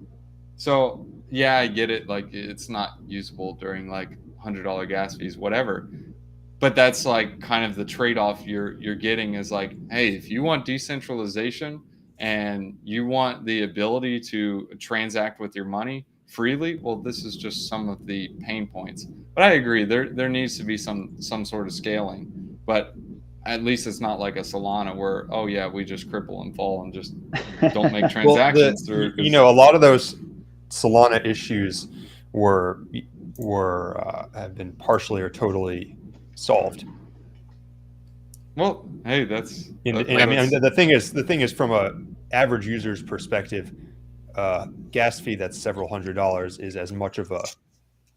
So yeah, I get it. Like it's not usable during like $100 gas fees, whatever. But that's like kind of the trade-off you're getting is like, hey, if you want decentralization and you want the ability to transact with your money freely, well, this is just some of the pain points. But I agree, there needs to be some sort of scaling. But at least it's not like a Solana where, oh yeah, we just cripple and fall and just don't make transactions through. A lot of those Solana issues have been partially or totally solved. Well, hey, that's. I mean, the thing is, from a average user's perspective, gas fee that's several $100s is as much of a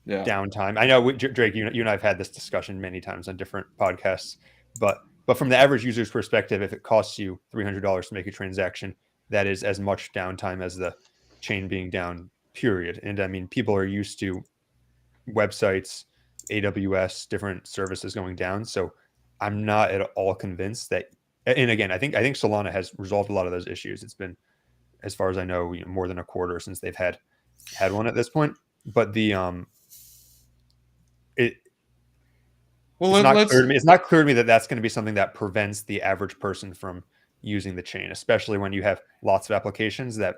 downtime. I know, Drake, you and I've had this discussion many times on different podcasts, but from the average user's perspective, if it costs you $300 to make a transaction, that is as much downtime as the chain being down, period. And I mean, people are used to websites, AWS, different services going down. So I'm not at all convinced that, and again, I think Solana has resolved a lot of those issues. It's been, as far as I know, more than a quarter since they've had one at this point. But it's not clear to me that that's going to be something that prevents the average person from using the chain, especially when you have lots of applications that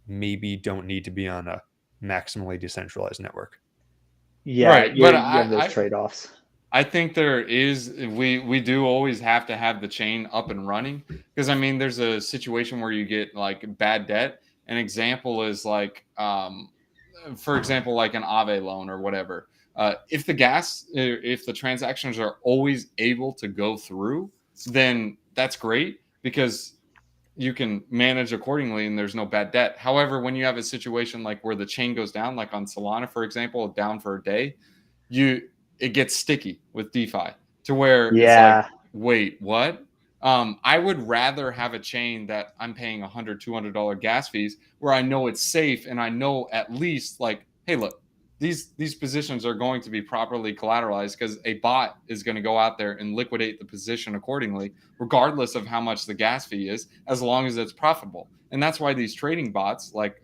maybe don't need to be on a maximally decentralized network. Yeah, right. You have those trade-offs. I think there is, we do always have to have the chain up and running, because I mean, there's a situation where you get like bad debt. An example is like, for example, like an Aave loan or whatever. If the transactions are always able to go through, then that's great because you can manage accordingly and there's no bad debt. However, when you have a situation like where the chain goes down, like on Solana, for example, down for a day, it gets sticky with DeFi to where it's like, wait, what? I would rather have a chain that I'm paying $100, $200 gas fees where I know it's safe and I know at least like, hey, look, these positions are going to be properly collateralized because a bot is going to go out there and liquidate the position accordingly, regardless of how much the gas fee is, as long as it's profitable. And that's why these trading bots, like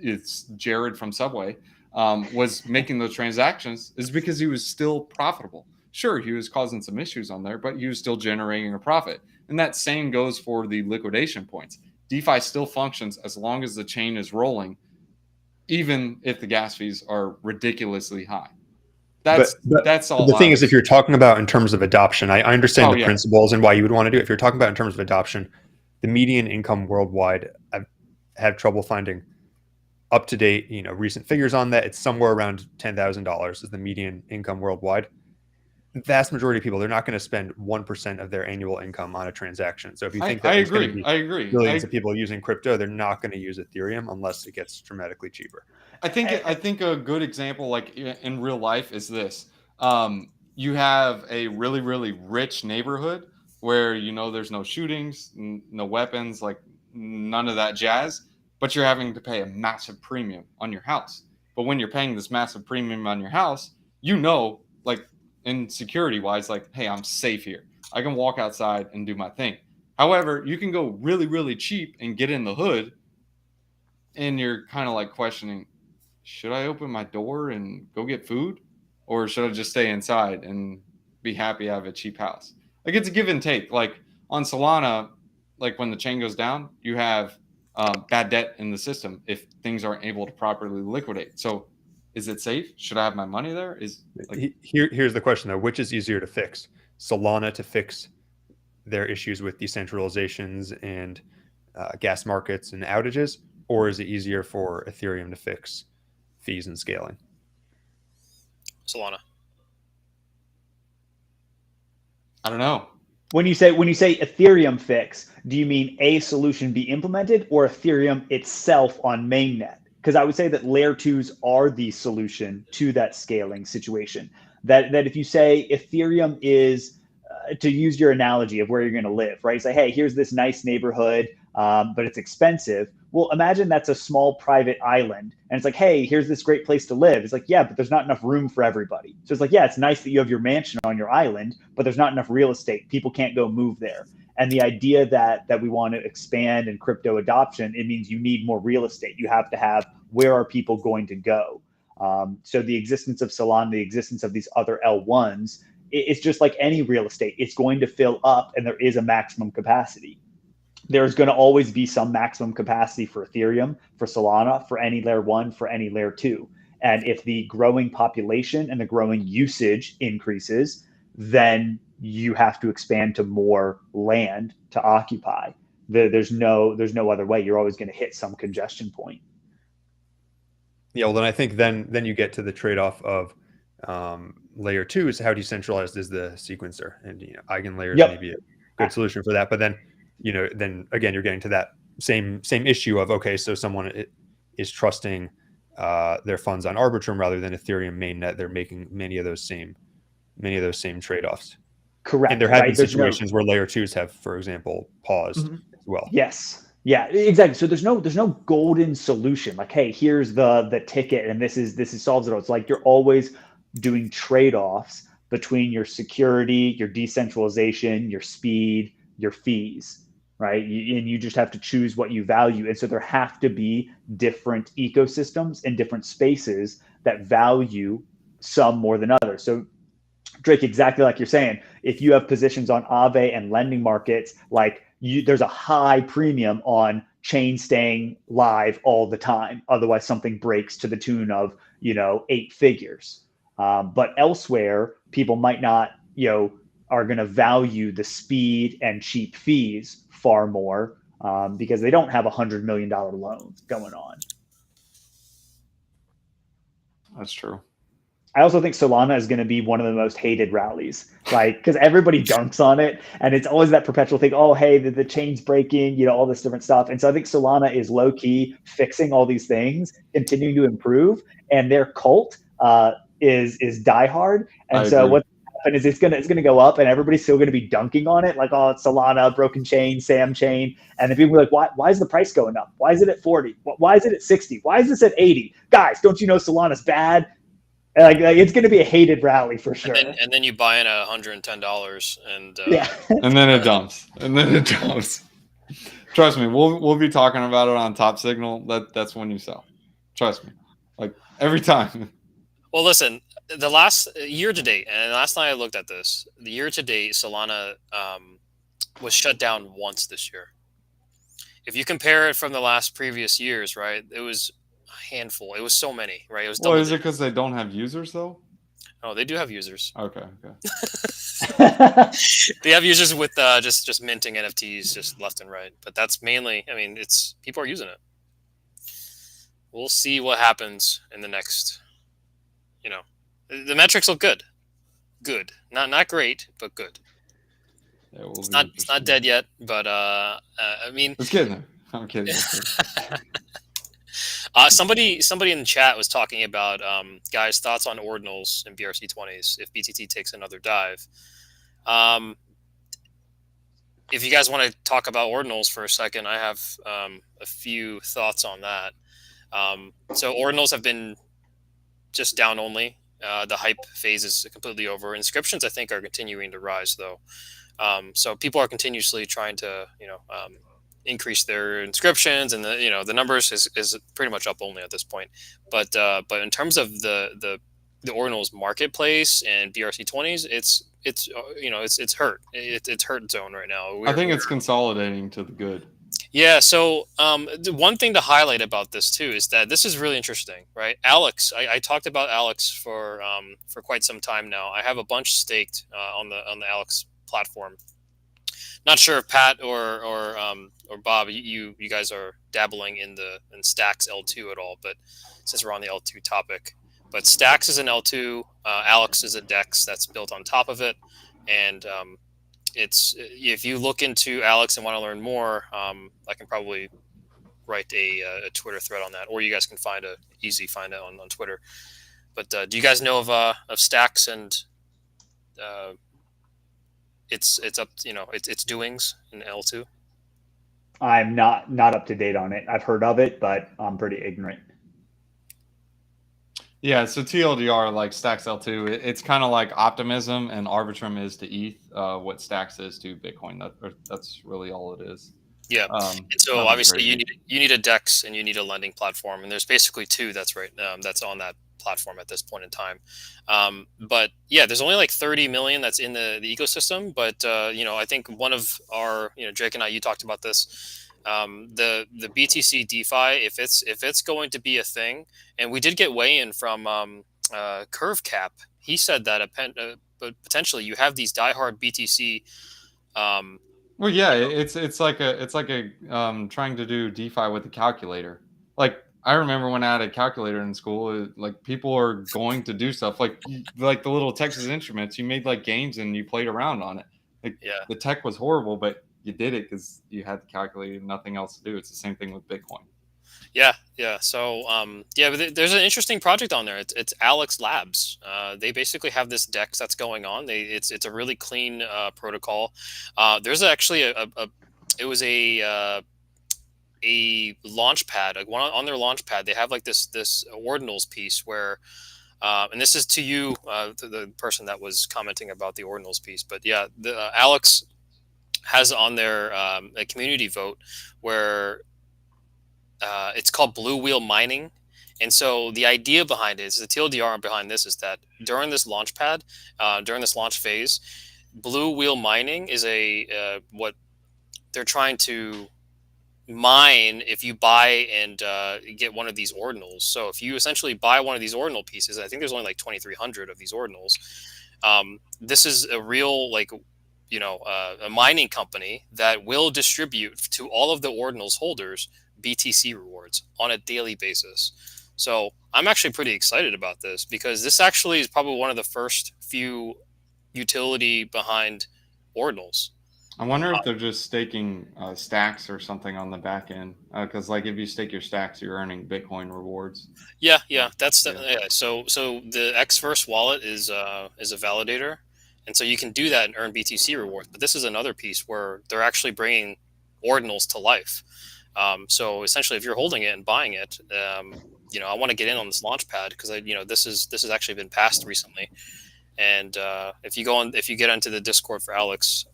it's Jared from Subway, was making those transactions, is because he was still profitable. Sure, he was causing some issues on there, but he was still generating a profit. And that same goes for the liquidation points. DeFi still functions as long as the chain is rolling, even if the gas fees are ridiculously high. That's all. The thing is, if you're talking about in terms of adoption, I understand the principles and why you would want to do it. If you're talking about in terms of adoption, the median income worldwide, I've had trouble finding up to date, recent figures on that. It's somewhere around $10,000 is the median income worldwide. The vast majority of people, they're not going to spend 1% of their annual income on a transaction. So if you think that there's going to be millions of people using crypto, they're not going to use Ethereum unless it gets dramatically cheaper. I think a good example, like in real life, is this. You have a really, really rich neighborhood where there's no shootings, no weapons, like none of that jazz, but you're having to pay a massive premium on your house. But when you're paying this massive premium on your house, like in security wise, like, hey, I'm safe here. I can walk outside and do my thing. However, you can go really, really cheap and get in the hood, and you're kind of like questioning, should I open my door and go get food, or should I just stay inside and be happy I have a cheap house? Like, it's a give and take. Like on Solana, like when the chain goes down, you have bad debt in the system if things aren't able to properly liquidate. So is it safe? Should I have my money there? Here's the question though: which is easier to fix? Solana to fix their issues with decentralizations and gas markets and outages, or is it easier for Ethereum to fix fees and scaling? Solana. I don't know. When you say Ethereum fix, do you mean a solution be implemented or Ethereum itself on mainnet? Because I would say that layer 2s are the solution to that scaling situation. That if you say Ethereum is, to use your analogy of where you're going to live, right? You say, hey, here's this nice neighborhood, but it's expensive. Well, imagine that's a small private island. And it's like, hey, here's this great place to live. It's like, yeah, but there's not enough room for everybody. So it's like, yeah, it's nice that you have your mansion on your island, but there's not enough real estate. People can't go move there. And the idea that we want to expand in crypto adoption, it means you need more real estate. You have to have, where are people going to go? So the existence of Solana, the existence of these other L1s, it's just like any real estate. It's going to fill up, and there is a maximum capacity. There's going to always be some maximum capacity for Ethereum, for Solana, for any layer 1, for any layer 2. And if the growing population and the growing usage increases, then you have to expand to more land to occupy. There's no other way. You're always going to hit some congestion point. Yeah, well, then I think then you get to the trade-off of layer 2 is how decentralized is the sequencer, and eigenlayers may be a good solution for that. But then then again, you're getting to that same issue of, okay, so someone is trusting their funds on Arbitrum rather than Ethereum mainnet. They're making many of those same trade-offs. Correct. And there have been situations where layer 2s have, for example, paused as well. Yes. Yeah, exactly. So there's no golden solution. Like, hey, here's the ticket, and this solves it all. It's like you're always doing trade-offs between your security, your decentralization, your speed, your fees, right? And you just have to choose what you value. And so there have to be different ecosystems and different spaces that value some more than others. So Drake, exactly like you're saying, if you have positions on Aave and lending markets, like there's a high premium on chain staying live all the time. Otherwise, something breaks to the tune of 8 figures. But elsewhere, people might not, are going to value the speed and cheap fees far more because they don't have $100 million loan going on. That's true. I also think Solana is going to be one of the most hated rallies, because everybody dunks on it, and it's always that perpetual thing. Oh, hey, the chain's breaking, all this different stuff. And so I think Solana is low key fixing all these things, continuing to improve, and their cult is diehard. And so what happens is it's gonna go up, and everybody's still gonna be dunking on it, like, oh, it's Solana, broken chain, Sam chain, and then people are like, why is the price going up? Why is it at 40? Why is it at 60? Why is this at 80? Guys, don't you know Solana's bad? Like it's going to be a hated rally for sure. And then you buy in at $110, and and then it dumps, Trust me, we'll be talking about it on Top Signal. That's when you sell. Trust me, like every time. Well, listen, the last year to date, and last night I looked at this, the year to date, Solana was shut down once this year. If you compare it from the last previous years, right, it was a handful. It was so many, right? It was Well, double is it digits. because they don't have users though? Oh, they do have users. Okay. They have users with just minting NFTs just left and right. But that's mainly, I mean, it's people are using it. We'll see what happens in the next. You know, the metrics look good. Good, not great, but good. Yeah, it will It's be not interesting. dead yet, but I mean, It's getting there. I'm kidding. somebody in the chat was talking about guys' thoughts on ordinals and BRC20s if BTT takes another dive. If you guys want to talk about ordinals for a second, I have a few thoughts on that. So ordinals have been just down only. The hype phase is completely over. Inscriptions, I think, are continuing to rise though. So people are continuously trying to, increase their inscriptions, and the numbers is pretty much up only at this point. But in terms of the ordinals marketplace and BRC20s, it's hurt. It's hurt zone right now. I think it's consolidating to the good. Yeah. So the one thing to highlight about this too is that this is really interesting, right? Alex, I talked about Alex for quite some time now. I have a bunch staked on the Alex platform. Not sure if Pat or Bob, you guys are dabbling in Stacks L2 at all, but since we're on the L2 topic, but Stacks is an L2, Alex is a DEX that's built on top of it, and it's if you look into Alex and want to learn more, I can probably write a Twitter thread on that, or you guys can find it on Twitter. But do you guys know of Stacks and it's up, its doings in L2? I'm not up to date on it. I've heard of it, but I'm pretty ignorant. Yeah, so TLDR, like Stacks L2, it's kind of like Optimism and Arbitrum is to ETH, what Stacks is to Bitcoin. That's really all it is. Yeah, and so obviously you need a DEX and you need a lending platform, and there's basically two that's on that platform at this point in time. But yeah, there's only like 30 million that's in the ecosystem. But I think one of our, Drake and I, you talked about this. The BTC DeFi, if it's going to be a thing, and we did get weigh-in from Curve Cap. He said that but potentially you have these diehard BTC. Well, yeah, it's like a trying to do DeFi with a calculator. Like I remember when I had a calculator in school, like people are going to do stuff like the little Texas Instruments. You made like games and you played around on it. Like, yeah, the tech was horrible, but you did it because you had the calculator and nothing else to do. It's the same thing with Bitcoin. Yeah. So but there's an interesting project on there. It's Alex Labs. They basically have this DEX that's going on. It's a really clean protocol. There's actually it was a launch pad, like one on their launch pad. They have like this ordinals piece where, and this is to you, to the person that was commenting about the ordinals piece. But yeah, the Alex has on there a community vote where it's called Blue Whale Mining. And so the idea behind it is, the TLDR behind this is that during this launch pad, during this launch phase, Blue Whale Mining is what they're trying to mine if you buy and get one of these ordinals. So if you essentially buy one of these ordinal pieces, I think there's only like 2,300 of these ordinals. This is a real a mining company that will distribute to all of the ordinals holders BTC rewards on a daily basis. So I'm actually pretty excited about this because this actually is probably one of the first few utility behind ordinals. I wonder if they're just staking stacks or something on the back end, because like if you stake your stacks, you're earning Bitcoin rewards. Yeah, that's So the Xverse wallet is a validator, and so you can do that and earn BTC rewards. But this is another piece where they're actually bringing ordinals to life. So essentially, if you're holding it and buying it, I want to get in on this launch pad because this has actually been passed recently. And if you get onto the Discord for Alex,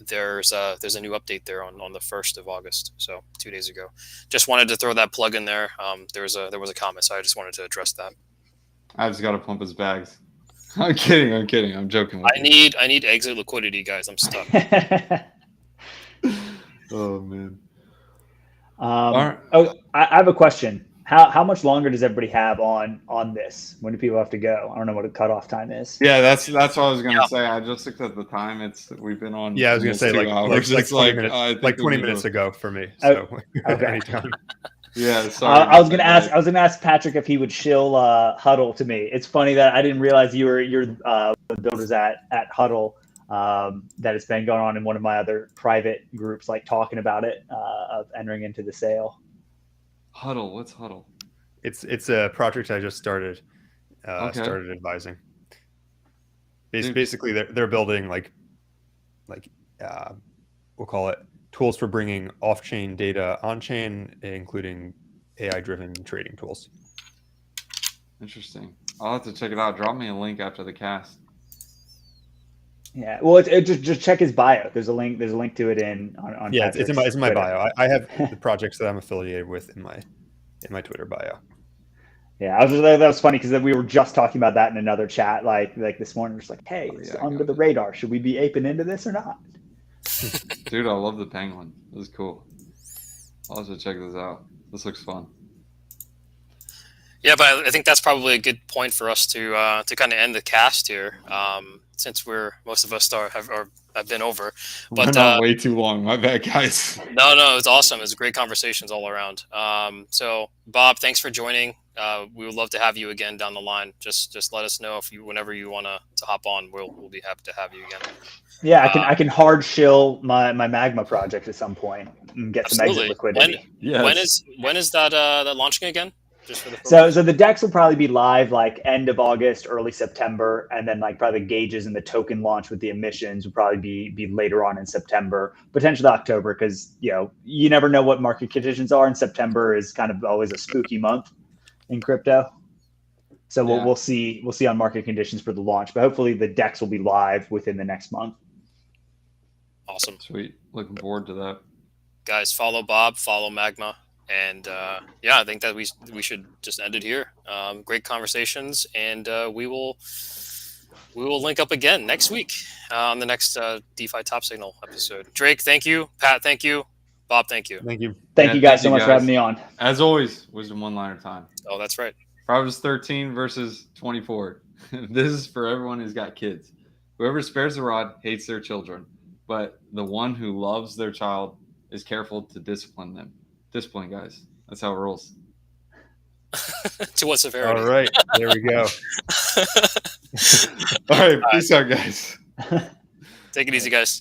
there's a new update there on the 1st of August, so 2 days ago. Just wanted to throw that plug in there. There was a comment, so I just wanted to address that. I've got to pump his bags. I'm kidding. I'm joking with I need exit liquidity, guys. I'm stuck. you. Oh man. Um, All right. I have a question. How much longer does everybody have on this? When do people have to go? I don't know what a cutoff time is. Yeah, that's what I was gonna Yeah. say. I just looked at the time. We've been on. Yeah, I was gonna almost say 2 hours. It's 20 like minutes, I think like we 20 need minutes to- ago for me. Oh, So okay. anytime. Yeah, sorry. I was about gonna that, ask. guys. I was gonna ask Patrick if he would shill Huddle to me. It's funny that I didn't realize you're the builders at Huddle. That it's been going on in one of my other private groups, like talking about it of entering into the sale. Huddle. What's Huddle? It's a project I just started Okay. started advising. Dude. Basically, they're building like we'll call it tools for bringing off-chain data on-chain, including AI-driven trading tools. Interesting. I'll have to check it out. Drop me a link after the cast. Yeah, well, just check his bio. There's a link. There's a link to it on. Yeah, it's in my Twitter. bio. I have the projects that I'm affiliated with in my Twitter bio. Yeah, that was funny because we were just talking about that in another chat, like this morning. Just like, hey, it's under the radar. Should we be aping into this or not? Dude, I love the penguin. This is cool. I'll have to check this out. This looks fun. Yeah, but I think that's probably a good point for us to kind of end the cast here, since most of us have been over. But Went on way too long. My bad, guys. No, it's awesome. It's great conversations all around. So Bob, thanks for joining. We would love to have you again down the line. Just let us know whenever you want to hop on. We'll be happy to have you again. Yeah, I can hard shill my Magma project at some point and get some exit liquidity. When is that launching again? Just for the so the decks will probably be live like end of August, early September, and then like probably the gauges and the token launch with the emissions will probably be later on in September, potentially October, because you never know what market conditions are, and September is kind of always a spooky month in crypto. So we'll see on market conditions for the launch, but hopefully the decks will be live within the next month. Awesome. Sweet. Looking forward to that. Guys, follow Bob, follow Magma. And I think that we should just end it here. Great conversations, and we will link up again next week on the next DeFi Top Signal episode. Drake, thank you. Pat, thank you. Bob, thank you. Thank you. Thank you guys so much for having me on. As always, wisdom one-liner time. Oh, that's right. Proverbs 13 verses 24. This is for everyone who's got kids. Whoever spares the rod hates their children, but the one who loves their child is careful to discipline them. Discipline, guys. That's how it rolls. To what severity? All right. There we go. All right. Peace out, guys. Take it easy, guys.